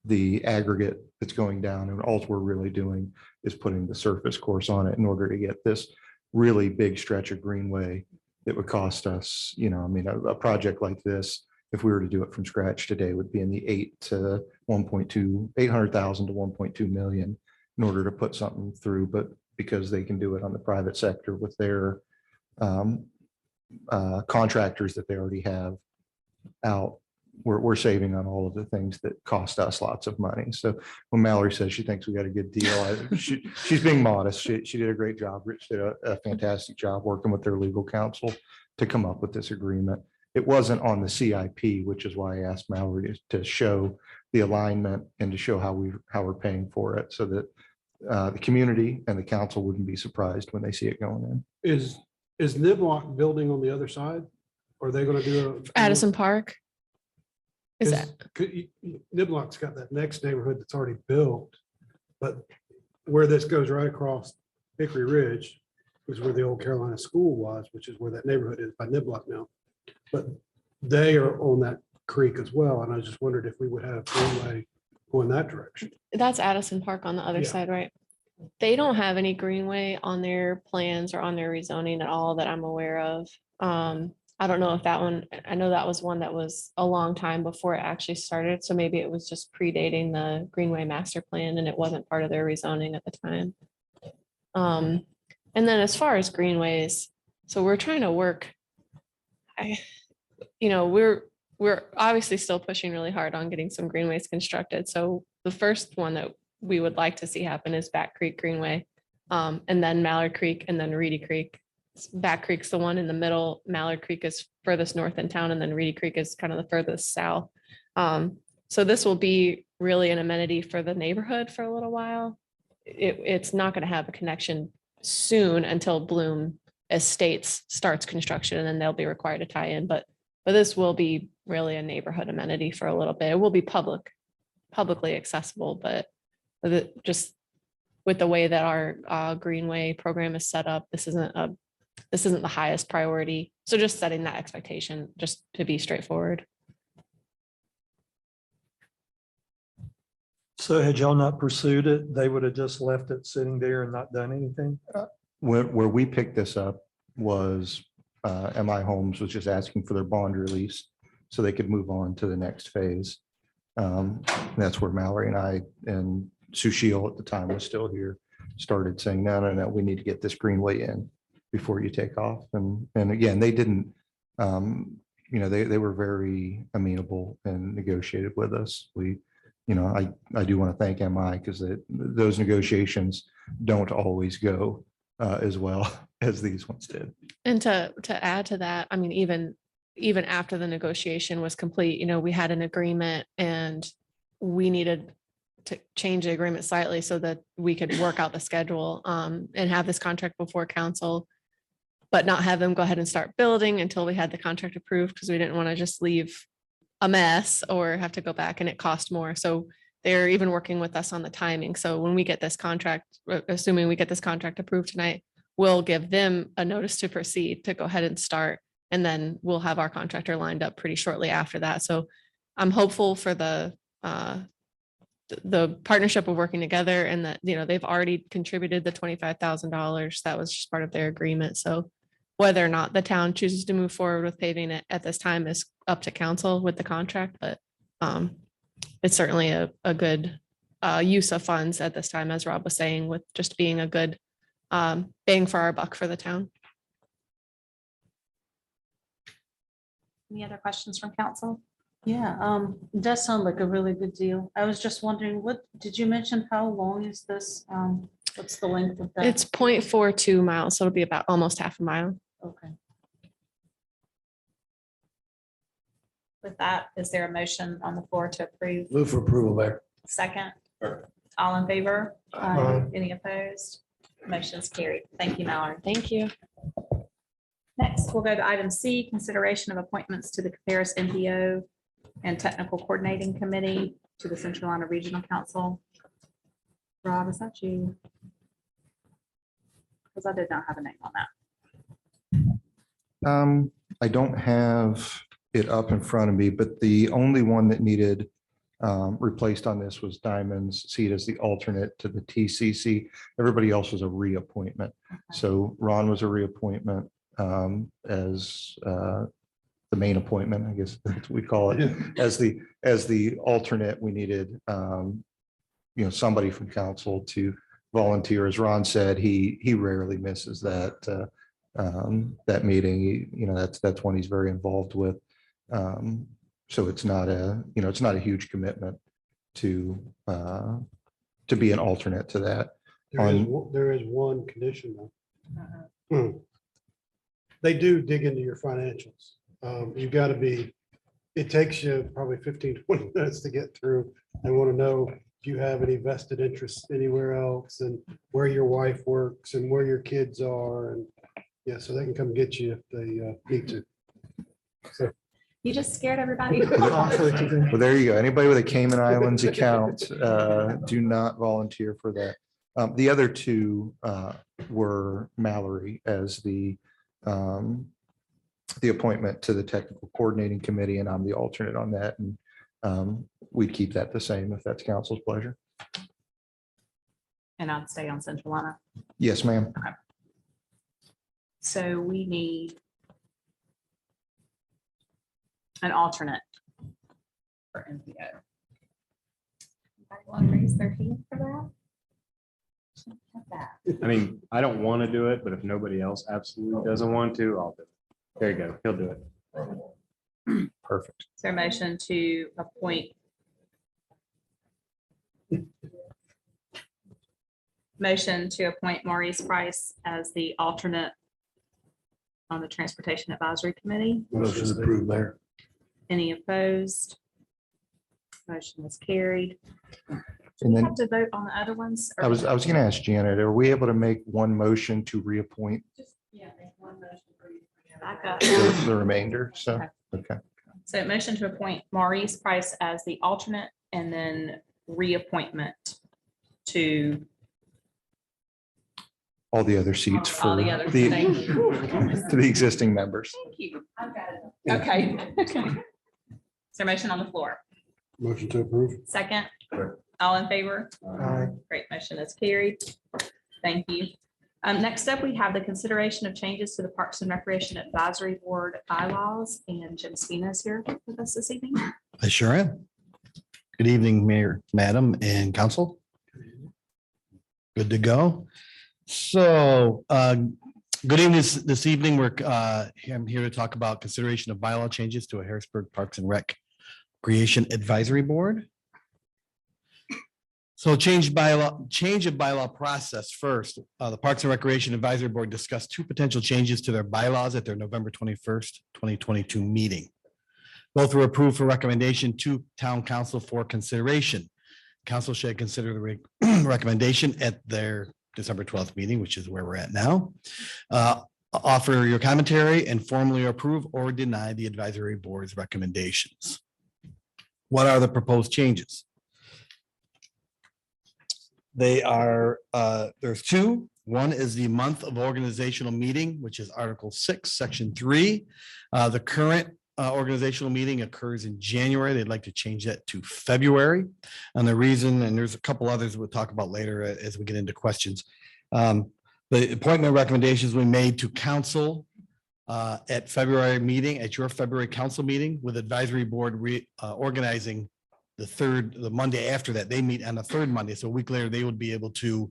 S10: the aggregate that's going down. And all we're really doing is putting the surface course on it in order to get this really big stretch of Greenway that would cost us, I mean, a project like this, if we were to do it from scratch today, would be in the 800,000 to 1.2 million in order to put something through. But because they can do it on the private sector with their contractors that they already have out, we're saving on all of the things that cost us lots of money. So when Mallory says she thinks we got a good deal, she's being modest. She did a great job. Rich did a fantastic job working with their legal counsel to come up with this agreement. It wasn't on the CIP, which is why I asked Mallory to show the alignment and to show how we're paying for it, so that the community and the council wouldn't be surprised when they see it going in.
S6: Is Niblock building on the other side? Or are they going to do
S7: Addison Park. Is that?
S6: Niblock's got that next neighborhood that's already built, but where this goes right across Hickory Ridge is where the old Carolina School was, which is where that neighborhood is by Niblock now. But they are on that creek as well, and I just wondered if we would have Greenway going that direction.
S7: That's Addison Park on the other
S6: Yeah.
S7: side, right? They don't have any greenway on their plans or on their rezoning at all that I'm aware of. I don't know if that one, I know that was one that was a long time before it actually started. So maybe it was just predating the Greenway master plan and it wasn't part of their rezoning at the time. And then as far as greenways, so we're trying to work. We're obviously still pushing really hard on getting some greenways constructed. So the first one that we would like to see happen is Back Creek Greenway, and then Mallard Creek, and then Reedy Creek. Back Creek's the one in the middle. Mallard Creek is furthest north in town, and then Reedy Creek is kind of the furthest south. So this will be really an amenity for the neighborhood for a little while. It's not going to have a connection soon until Bloom Estates starts construction, and then they'll be required to tie in. But this will be really a neighborhood amenity for a little bit. It will be publicly accessible, but just with the way that our Greenway program is set up, this isn't the highest priority. So just setting that expectation, just to be straightforward.
S8: So had y'all not pursued it, they would have just left it sitting there and not done anything?
S10: Where we picked this up was MI Homes was just asking for their bond release so they could move on to the next phase. That's where Mallory and I and Sushil at the time was still here, started saying, no, we need to get this Greenway in before you take off. And again, they didn't, they were very amenable and negotiated with us. I do want to thank MI because those negotiations don't always go as well as these ones did.
S7: And to add to that, I mean, even after the negotiation was complete, we had an agreement and we needed to change the agreement slightly so that we could work out the schedule and have this contract before council, but not have them go ahead and start building until we had the contract approved, because we didn't want to just leave a mess or have to go back and it cost more. So they're even working with us on the timing. So when we get this contract, assuming we get this contract approved tonight, we'll give them a notice to proceed to go ahead and start. And then we'll have our contractor lined up pretty shortly after that. So I'm hopeful for the partnership of working together, and that, they've already contributed the $25,000. That was just part of their agreement. So whether or not the town chooses to move forward with paving it at this time is up to council with the contract, but it's certainly a good use of funds at this time, as Rob was saying, with just being a good bang for our buck for the town.
S1: Any other questions from council?
S19: Yeah, it does sound like a really good deal. I was just wondering, what did you mention? How long is this? What's the length of that?
S7: It's 0.42 miles, so it'll be about almost half a mile.
S19: Okay.
S1: With that, is there a motion on the floor to approve?
S11: Move for approval, Mayor.
S1: Second,
S5: All in favor?
S6: Aye.
S5: Any opposed? Motion's carried. Thank you, Mallory.
S7: Thank you.
S5: Next, we'll go to item C, consideration of appointments to the Caparis NPO and Technical Coordinating Committee to the Central Carolina Regional Council. Rob, is that you? Because I did not have a name on that.
S10: I don't have it up in front of me, but the only one that needed replaced on this was Diamond's seat as the alternate to the TCC. Everybody else was a reappointment. So Ron was a reappointment as the main appointment, I guess that's what we call it. As the alternate, we needed somebody from council to volunteer. As Ron said, he rarely misses that that meeting. That's one he's very involved with. So it's not a huge commitment to be an alternate to that.
S6: There is one condition though. They do dig into your financials. You've got to be, it takes you probably 15, 20 minutes to get through. They want to know, do you have any vested interests anywhere else, and where your wife works and where your kids are, and yeah, so they can come get you if they need to. So
S5: You just scared everybody.
S10: Well, there you go. Anybody with a Cayman Islands account, do not volunteer for that. The other two were Mallory as the appointment to the Technical Coordinating Committee, and I'm the alternate on that. And we'd keep that the same if that's council's pleasure.
S5: And I'd stay on Central Carolina.
S10: Yes, ma'am.
S5: So we need an alternate for NPO. Anybody want to raise their hand for that?
S2: I mean, I don't want to do it, but if nobody else absolutely doesn't want to, I'll do it. There you go. He'll do it.
S10: Perfect.
S5: Is there a motion to appoint? Motion to appoint Maurice Price as the alternate on the Transportation Advisory Committee.
S11: Motion approved, Mayor.
S5: Any opposed? Motion is carried. Do
S10: And
S5: we
S10: then
S5: have to vote on the other ones?
S10: I was going to ask Janet, are we able to make one motion to reappoint
S5: Back up.
S10: the remainder? So, okay.
S5: So motion to appoint Maurice Price as the alternate and then reappointment to
S10: All the other seats for
S5: all the others. Thank you.
S10: to the existing members.
S5: Thank you. I've got it. Okay. Okay. Is there a motion on the floor?
S6: motion to approve.
S5: Second, all in favor?
S6: Aye.
S5: Great, motion is carried. Thank you. Next up, we have the consideration of changes to the Parks and Recreation Advisory Board bylaws, and Jim Spina is here with us this evening.
S12: I sure am. Good evening, Mayor, Madam, and Council. Good to go. So, good evening this evening. I'm here to talk about consideration of bylaw changes to a Harrisburg Parks and Rec Creation Advisory Board. So change of bylaw process first. The Parks and Recreation Advisory Board discussed two potential changes to their bylaws at their November 21st, 2022 meeting. Both were approved for recommendation to Town Council for consideration. Council should consider the recommendation at their December 12th meeting, which is where we're at now. Offer your commentary and formally approve or deny the advisory board's recommendations. What are the proposed changes? They are, there's two. One is the month of organizational meeting, which is Article 6, Section 3. The current organizational meeting occurs in January. They'd like to change that to February. And the reason, and there's a couple others we'll talk about later as we get into questions. The appointment recommendations we made to council at February meeting, at your February council meeting, with advisory board organizing the Monday after that. They meet on the third Monday. So a week later, they would be able to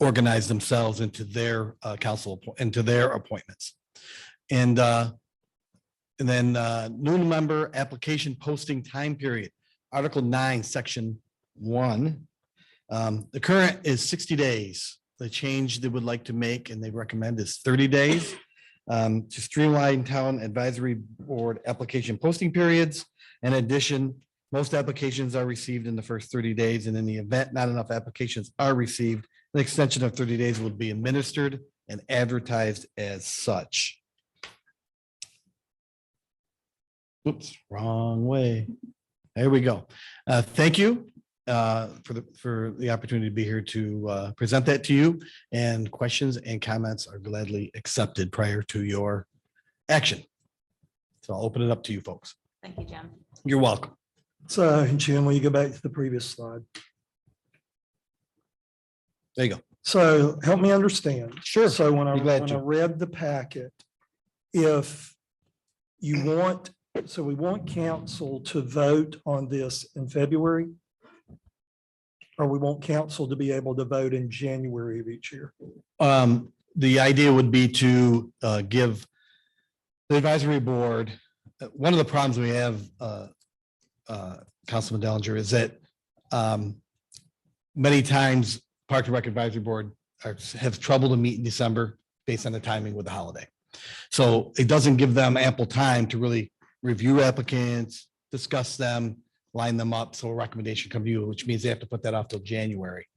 S12: organize themselves into their council, into their appointments. And then new member application posting time period, Article 9, Section 1. The current is 60 days. The change they would like to make and they recommend is 30 days to streamline town advisory board application posting periods. In addition, Most applications are received in the first 30 days, and in the event not enough applications are received, an extension of 30 days will be administered and advertised as such. Oops, wrong way. There we go. Thank you for the opportunity to be here to present that to you, and questions and comments are gladly accepted prior to your action. So I'll open it up to you folks.
S19: Thank you, Jim.
S12: You're welcome.
S8: So Jim, will you go back to the previous slide?
S12: There you go.
S8: So help me understand.
S12: Sure.
S8: So when I
S12: Be glad
S8: when I
S12: to.
S8: read the packet, if you want, so we want council to vote on this in February? Or we want council to be able to vote in January of each year?
S12: The idea would be to give the advisory board, one of the problems we have, Councilman Dellinger, is that many times Park and Rec Advisory Board have trouble to meet in December based on the timing with the holiday. So it doesn't give them ample time to really review applicants, discuss them, line them up. So a recommendation come to you, which means they have to put that off till January.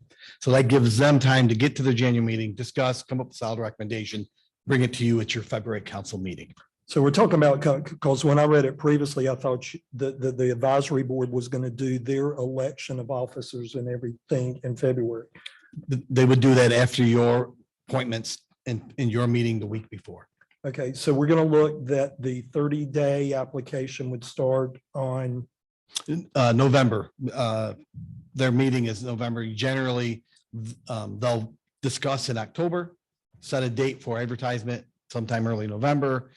S12: So that gives them time to get to the January meeting, discuss, come up with a solid recommendation, bring it to you at your February council meeting.
S8: So we're talking about, because when I read it previously, I thought the advisory board was going to do their election of officers and everything in February.
S12: They would do that after your appointments in your meeting the week before.
S8: Okay, so we're going to look that the 30-day application would start on
S12: November. Their meeting is November. Generally, they'll discuss in October, set a date for advertisement sometime early November,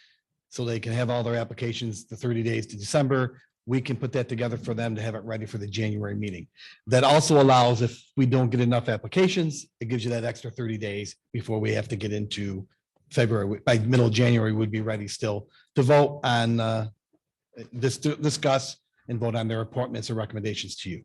S12: so they can have all their applications the 30 days to December. We can put that together for them to have it ready for the January meeting. That also allows, if we don't get enough applications, it gives you that extra 30 days before we have to get into February. By middle of January, we'd be ready still to vote on discuss and vote on their appointments or recommendations to you.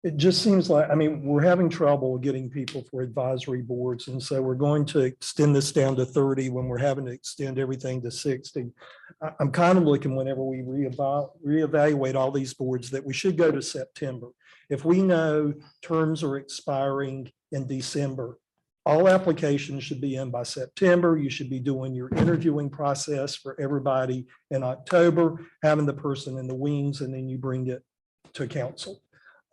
S8: It just seems like, I mean, we're having trouble getting people for advisory boards. And so we're going to extend this down to 30 when we're having to extend everything to 60. I'm kind of looking, whenever we reevaluate all these boards, that we should go to September. If we know terms are expiring in December, all applications should be in by September. You should be doing your interviewing process for everybody in October, having the person in the wings, and then you bring it to council.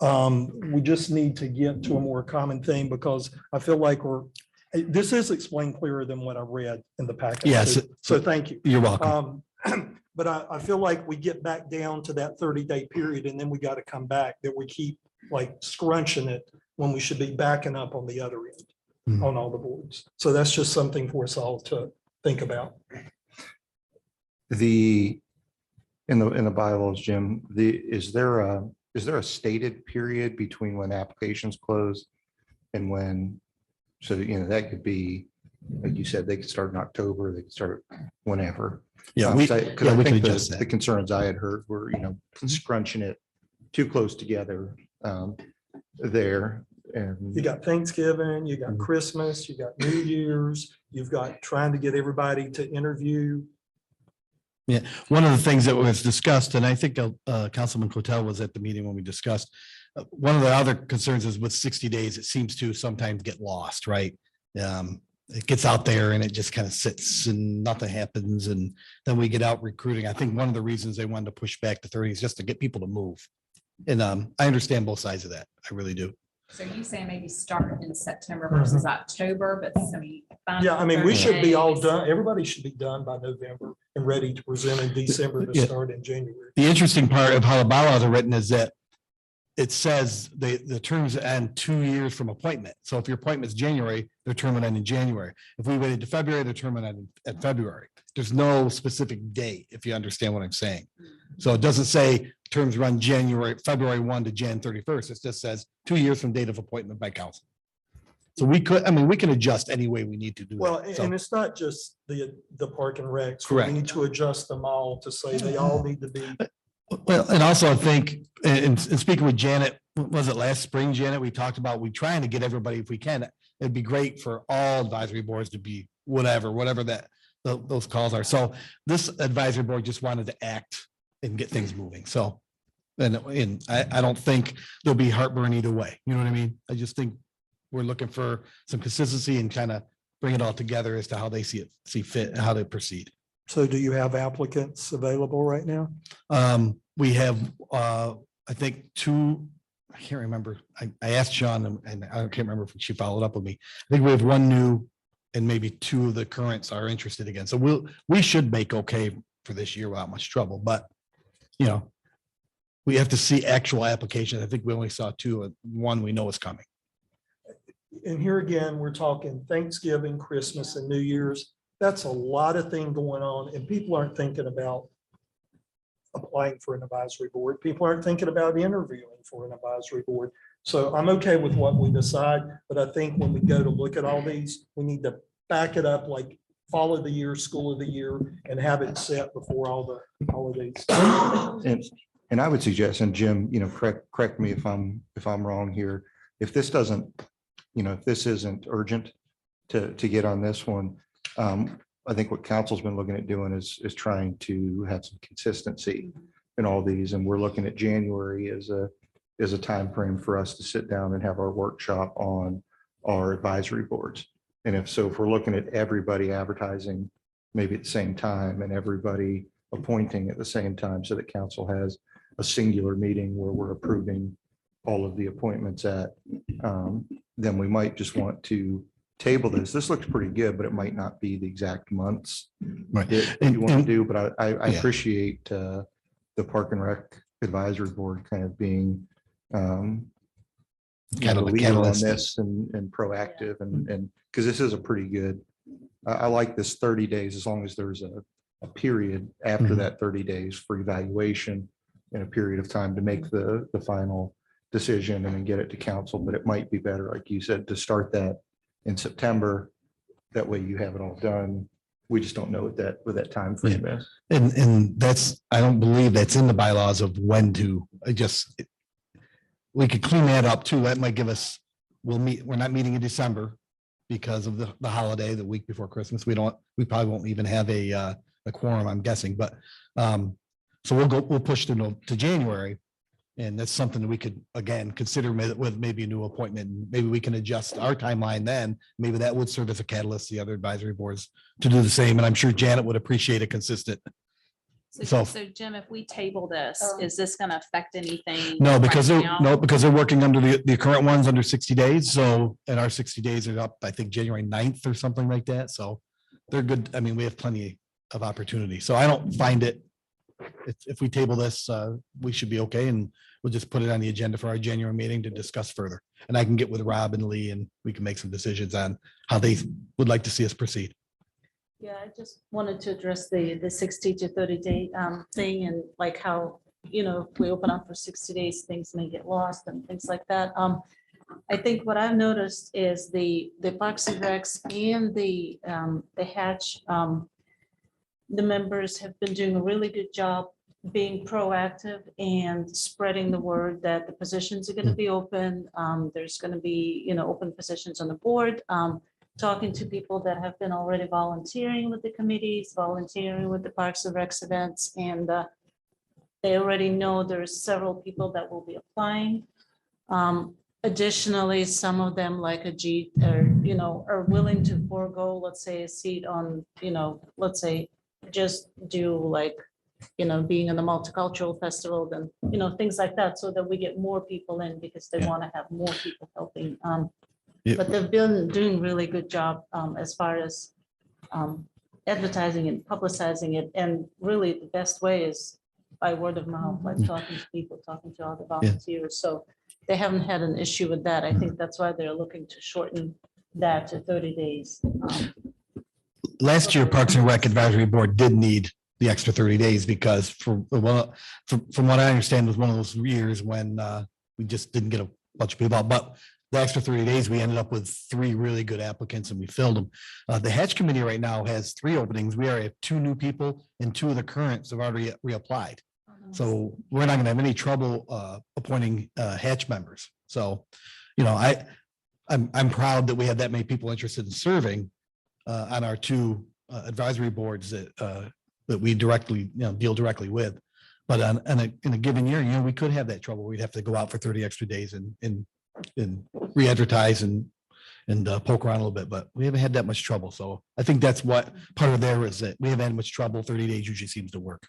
S8: We just need to get to a more common thing, because I feel like this is explained clearer than what I read in the packet.
S12: Yes.
S8: So thank you.
S12: You're welcome.
S8: But I feel like we get back down to that 30-day period, and then we got to come back, that we keep like scrunching it when we should be backing up on the other end on all the boards. So that's just something for us all to think about.
S10: In the bylaws, Jim, is there a stated period between when applications close and when, so that could be, like you said, they could start in October, they could start whenever.
S12: Yeah,
S10: I
S12: we
S10: think
S12: can adjust that.
S10: the concerns I had heard were, scrunching it too close together there. And
S8: You got Thanksgiving, you got Christmas, you got New Year's, you've got trying to get everybody to interview.
S12: Yeah, one of the things that was discussed, and I think Councilman Cotel was at the meeting when we discussed, one of the other concerns is with 60 days, it seems to sometimes get lost, right? It gets out there and it just kind of sits and nothing happens, and then we get out recruiting. I think one of the reasons they wanted to push back to 30 is just to get people to move. And I understand both sides of that. I really do.
S1: So you saying maybe start in September versus October, but I mean.
S8: Yeah, I mean, we should be all
S1: 30 days.
S8: done. Everybody should be done by November and ready to present in December to
S12: Yeah.
S8: start in January.
S12: The interesting part of how the bylaws are written is that it says the terms end 2 years from appointment. So if your appointment is January, their term would end in January. If we waited to February, their term would end at February. There's no specific date, if you understand what I'm saying. So it doesn't say terms run February 1 to Jan 31st. It just says 2 years from date of appointment by council. So we can adjust any way we need to do
S8: Well,
S12: that. So-
S8: and it's not just the park and recs.
S12: Correct.
S8: We need to adjust them all to say they all need to be.
S12: Well, and also I think, and speaking with Janet, was it last spring, Janet, we talked about, we trying to get everybody, if we can, it'd be great for all advisory boards to be whatever that those calls are. So this advisory board just wanted to act and get things moving. So, and I don't think there'll be heartburn either way. You know what I mean? I just think we're looking for some consistency and kind of bring it all together as to how they see fit and how to proceed.
S8: So do you have applicants available right now?
S12: We have, I think two, I can't remember. I asked Sean and I can't remember if she followed up with me. I think we have one new and maybe two of the currents are interested again. So we should make okay for this year without much trouble, but you know, we have to see actual applications. I think we only saw two, and one we know is coming.
S8: And here again, we're talking Thanksgiving, Christmas and New Year's. That's a lot of thing going on and people aren't thinking about applying for an advisory board. People aren't thinking about interviewing for an advisory board. So I'm okay with what we decide, but I think when we go to look at all these, we need to back it up, like follow the year, school of the year, and have it set before all the holidays.
S10: And I would suggest, and Jim, you know, correct me if I'm wrong here. If this doesn't, you know, if this isn't urgent to get on this one, I think what council's been looking at doing is trying to have some consistency in all these. And we're looking at January as a time frame for us to sit down and have our workshop on our advisory boards. And if we're looking at everybody advertising maybe at the same time and everybody appointing at the same time so that council has a singular meeting where we're approving all of the appointments at, then we might just want to table this. This looks pretty good, but it might not be the exact months that you want to do. But I appreciate the Park and Rec Advisory Board kind of being kind of leader on this and proactive and because this is a pretty good, I like this 30 days as long as there's a period after that 30 days for evaluation and a period of time to make the final decision and then get it to council. But it might be better, like you said, to start that in September. That way you have it all done. We just don't know what that time frame is.
S12: And that's, I don't believe that's in the bylaws of when to, we could clean that up too. That might give us, we're not meeting in December because of the holiday, the week before Christmas. We probably won't even have a quorum, I'm guessing, but so we'll push to January. And that's something that we could, again, consider with maybe a new appointment. Maybe we can adjust our timeline then. Maybe that would serve as a catalyst, to the other advisory boards to do the same. And I'm sure Janet would appreciate a consistent.
S5: So Jim, if we table this, is this going to affect anything?
S12: No, because
S5: right now?
S12: because they're working under the current ones under 60 days. So, and our 60 days are up, I think, January 9th or something like that. So they're good. I mean, we have plenty of opportunity. So I don't find it, if we table this, we should be okay. And we'll just put it on the agenda for our January meeting to discuss further. And I can get with Rob and Lee and we can make some decisions on how they would like to see us proceed.
S19: Yeah, I just wanted to address the 60 to 30 day thing and like how, you know, if we open up for 60 days, things may get lost and things like that. I think what I've noticed is the Parks and Recs and the Hatch, the members have been doing a really good job being proactive and spreading the word that the positions are going to be open. There's going to be, you know, open positions on the board. Talking to people that have been already volunteering with the committees, volunteering with the Parks and Recs events, and they already know there's several people that will be applying. Additionally, some of them like Ajit are willing to forego, let's say, a seat on, let's say, just do like, being in the multicultural festival, then, things like that, so that we get more people in because they want to have more people helping. But they've been doing really good job as far as advertising and publicizing it. And really the best way is by word of mouth, by talking to people, talking to all the volunteers. So they haven't had an issue with that. I think that's why they're looking to shorten that to 30 days.
S12: Last year, Parks and Rec Advisory Board did need the extra 30 days because from what I understand was one of those years when we just didn't get a bunch of people out. But the extra 30 days, we ended up with 3 really good applicants and we filled them. The Hatch Committee right now has 3 openings. We already have 2 new people and 2 of the currents have already reapplied. So we're not gonna have any trouble appointing Hatch members. So, I'm proud that we have that many people interested in serving on our 2 advisory boards that we directly, deal directly with. But in a given year, we could have that trouble. We'd have to go out for 30 extra days and re-advertise and poke around a little bit, but we haven't had that much trouble. So I think that's what part of there is, that we haven't had much trouble. 30 days usually seems to work.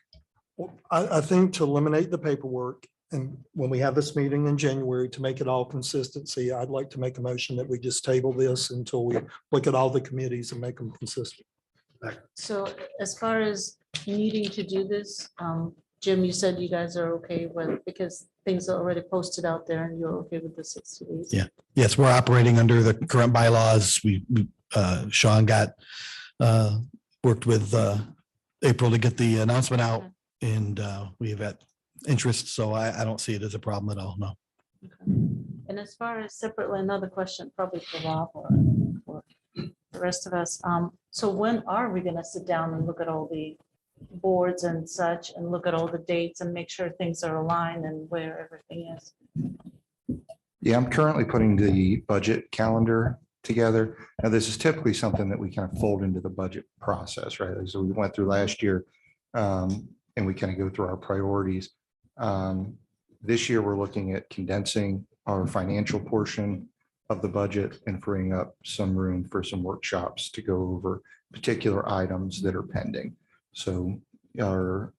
S8: Well, I think to eliminate the paperwork, and when we have this meeting in January, to make it all consistency, I'd like to make a motion that we just table this until we look at all the committees and make them consistent.
S19: So as far as needing to do this, Jim, you said you guys are okay with, because things are already posted out there and you're okay with the 60 days?
S12: Yeah. Yes, we're operating under the current bylaws. Sean worked with April to get the announcement out, and we have had interest. So I don't see it as a problem at all. No.
S19: And as far as separately, another question probably for Rob or for the rest of us. So when are we gonna sit down and look at all the boards and such, and look at all the dates and make sure things are aligned and where everything is?
S10: Yeah, I'm currently putting the budget calendar together. Now, this is typically something that we kind of fold into the budget process, right? So we went through last year, and we kind of go through our priorities. This year, we're looking at condensing our financial portion of the budget and freeing up some room for some workshops to go over particular items that are pending. So our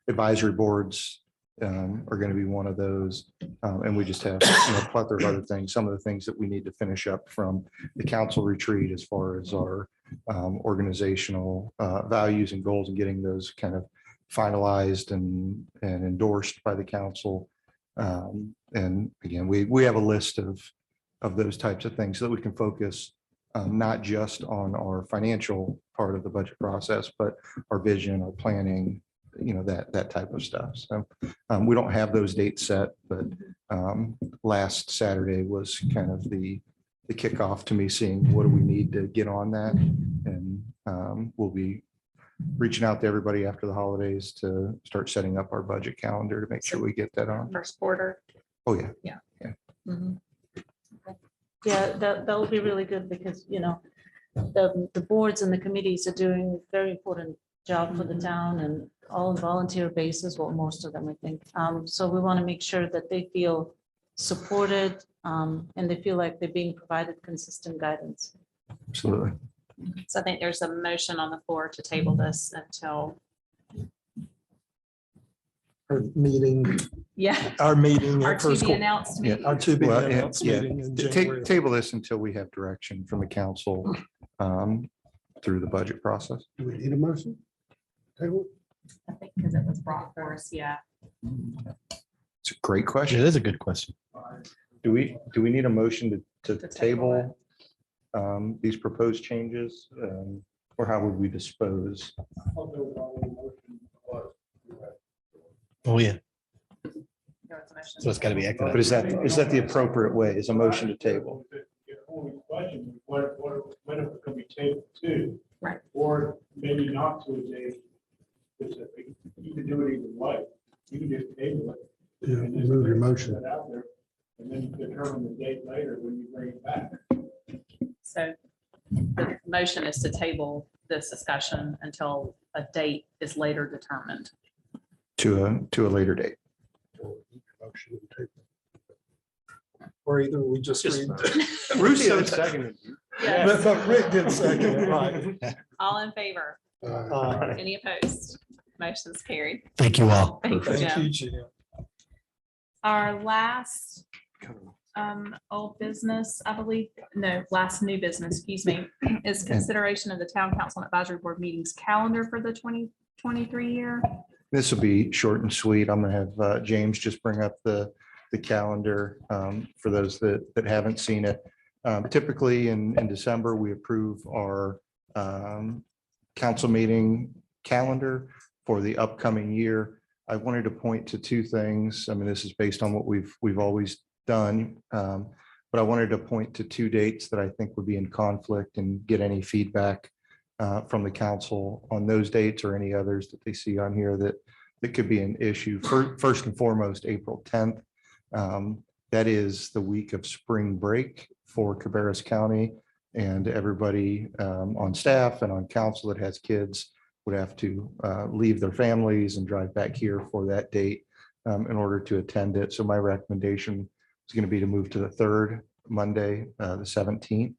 S10: advisory boards are going to be one of those. And we just have a plethora of other things, some of the things that we need to finish up from the council retreat as far as our organizational values and goals, and getting those kind of finalized and endorsed by the council. And again, we have a list of those types of things so that we can focus not just on our financial part of the budget process, but our vision, our planning, that type of stuff. So we don't have those dates set, but last Saturday was kind of the kickoff to me seeing what do we need to get on that. And we'll be reaching out to everybody after the holidays to start setting up our budget calendar to make sure we get that on.
S5: First quarter.
S10: Oh, yeah.
S5: Yeah.
S10: Yeah.
S19: Mhm. Yeah, that will be really good because, the boards and the committees are doing a very important job for the town, and all on volunteer basis, well, most of them, I think. So we want to make sure that they feel supported, and they feel like they're being provided consistent guidance.
S10: Absolutely.
S1: So I think there's a motion on the floor to table this until,
S8: Our meeting,
S1: yeah.
S8: our meeting.
S1: Our
S8: at
S1: to
S8: first
S1: be
S8: quarter.
S1: announced
S10: Yeah.
S1: meeting.
S8: Our to be
S10: Well,
S8: announced
S10: yeah,
S8: meeting in January.
S10: table this until we have direction from the council through the budget process.
S6: Do we need a motion? Table?
S1: I think because it was brought for us, yeah.
S10: It's a great question.
S12: It is a good question.
S10: Do we need a motion to
S1: To table
S10: table these proposed changes? Or how would we dispose?
S12: Oh, yeah.
S1: There was a motion.
S12: So it's got to be acted on.
S10: But is that the appropriate way? Is a motion to table?
S4: Only question, when it can be tabled to?
S1: Right.
S4: Or maybe not to a date specific. You can do it either way. You can just table it.
S6: Yeah,
S4: and just
S6: move your
S4: put
S6: motion.
S4: that out there, and then you determine the date later when you bring it back.
S1: So the motion is to table this discussion until a date is later determined.
S10: To a later date.
S6: Motion to table.
S8: Or either we just read.
S10: Russo seconded.
S1: Yes.
S8: But Rick did second it, right.
S1: All in favor? Any opposed? Motion's carried.
S12: Thank you all.
S1: Thank you,
S8: Thank you,
S1: Jim.
S8: Jim.
S1: Our last old business, I believe, no, last new business, excuse me, is consideration of the town council and advisory board meetings calendar for the 2023 year.
S10: This will be short and sweet. I'm gonna have James just bring up the calendar for those that haven't seen it. Typically in December, we approve our council meeting calendar for the upcoming year. I wanted to point to two things. I mean, this is based on what we've always done. But I wanted to point to two dates that I think would be in conflict and get any feedback from the council on those dates or any others that they see on here that could be an issue. First and foremost, April 10th. That is the week of spring break for Cabarrus County, and everybody on staff and on council that has kids would have to leave their families and drive back here for that date in order to attend it. So my recommendation is going to be to move to the third Monday, the 17th.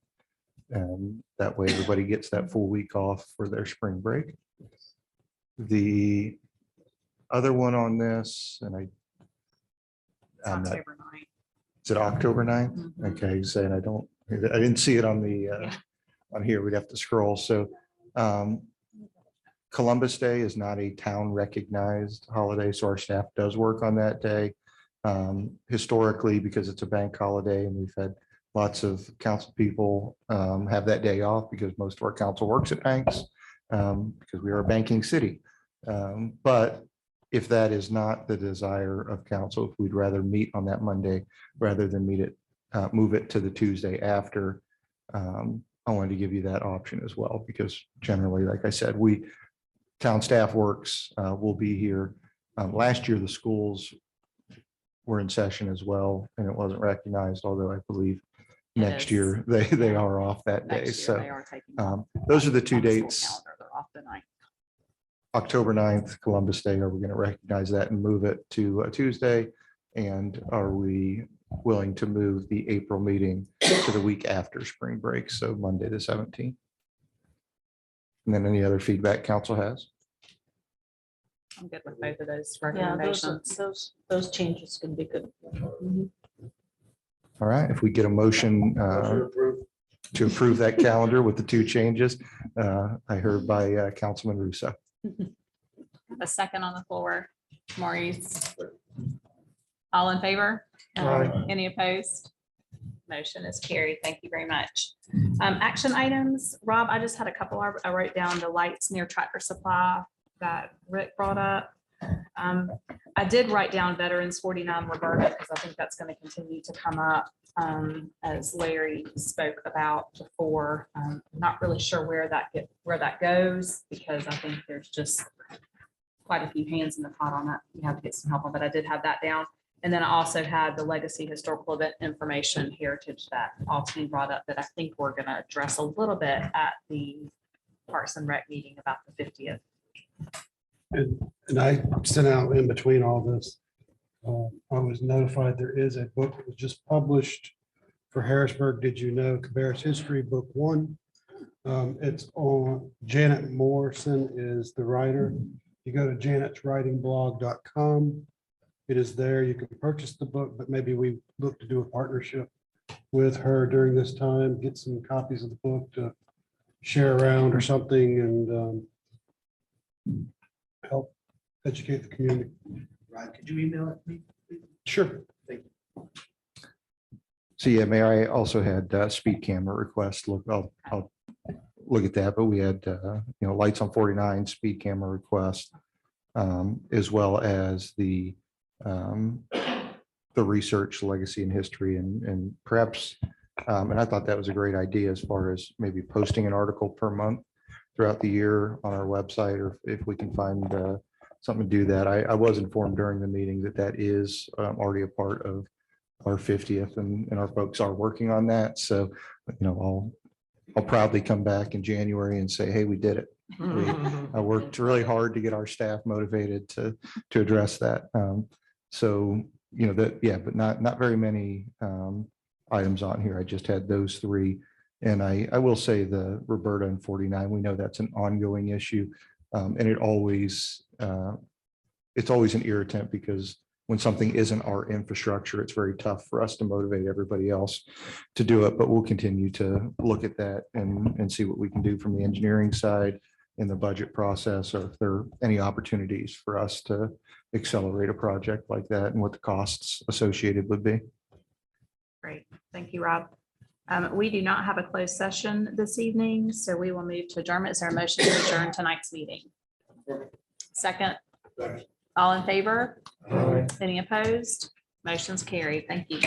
S10: And that way everybody gets that full week off for their spring break. The other one on this, and I'm not,
S5: October 9th.
S10: is it October 9th? Okay, saying I didn't see it on the, on here, we'd have to scroll. So Columbus Day is not a town recognized holiday, so our staff does work on that day. Historically, because it's a bank holiday and we've had lots of council people have that day off because most of our council works at banks because we are a banking city. But if that is not the desire of council, if we'd rather meet on that Monday rather than move it to the Tuesday after, I wanted to give you that option as well, because generally, like I said, town staff works, will be here. Last year, the schools were in session as well, and it wasn't recognized, although I believe next year they are off that day. So those are the two dates. October 9th, Columbus Day, are we going to recognize that and move it to a Tuesday? And are we willing to move the April meeting to the week after spring break, so Monday the 17th? And then any other feedback council has?
S5: I'm good with both of those
S19: Yeah,
S5: recommendations.
S19: those changes can be good.
S10: All right, if we get a motion to approve that calendar with the two changes, I heard by Councilman Russo.
S5: A second on the floor, Maurice. All in favor?
S10: Aye.
S5: Any opposed? Motion is carried. Thank you very much. Action items, Rob, I just had a couple. I wrote down the lights near Tractor Supply that Rick brought up. I did write down Veterans 49 Roberta because I think that's going to continue to come up as Larry spoke about before. Not really sure where that goes, because I think there's just quite a few hands in the pot on that. You have to get some help on, but I did have that down. And then I also had the legacy historical event information heritage that also brought up that I think we're going to address a little bit at the Parks and Rec meeting about the 50th.
S6: And I sent out in between all this, I was notified there is a book that was just published for Harrisburg. Did you know? Cabarrus History, Book 1. It's on, Janet Morrison is the writer. You go to janetswritingblog.com. It is there. You can purchase the book, but maybe we look to do a partnership with her during this time, get some copies of the book to share around or something, and help educate the community.
S20: Rod, could you email it to me?
S6: Sure.
S20: Thank you.
S10: So yeah, Mayor, I also had speed camera requests. Look, I'll look at that, but we had, lights on 49 speed camera requests, as well as the research, legacy and history, and perhaps, and I thought that was a great idea as far as maybe posting an article per month throughout the year on our website, or if we can find something to do that. I was informed during the meeting that is already a part of our 50th, and our folks are working on that. So, I'll proudly come back in January and say, hey, we did it. I worked really hard to get our staff motivated to address that. But not very many items on here. I just had those three. And I will say the Roberta and 49, we know that's an ongoing issue. And it's always an irritant, because when something isn't our infrastructure, it's very tough for us to motivate everybody else to do it. But we'll continue to look at that and see what we can do from the engineering side in the budget process, or if there are any opportunities for us to accelerate a project like that and what the costs associated would be.
S5: Great. Thank you, Rob. We do not have a closed session this evening, so we will move to adjournment. Is there a motion to adjourn tonight's meeting? Second. All in favor? Any opposed? Motion's carried. Thank you.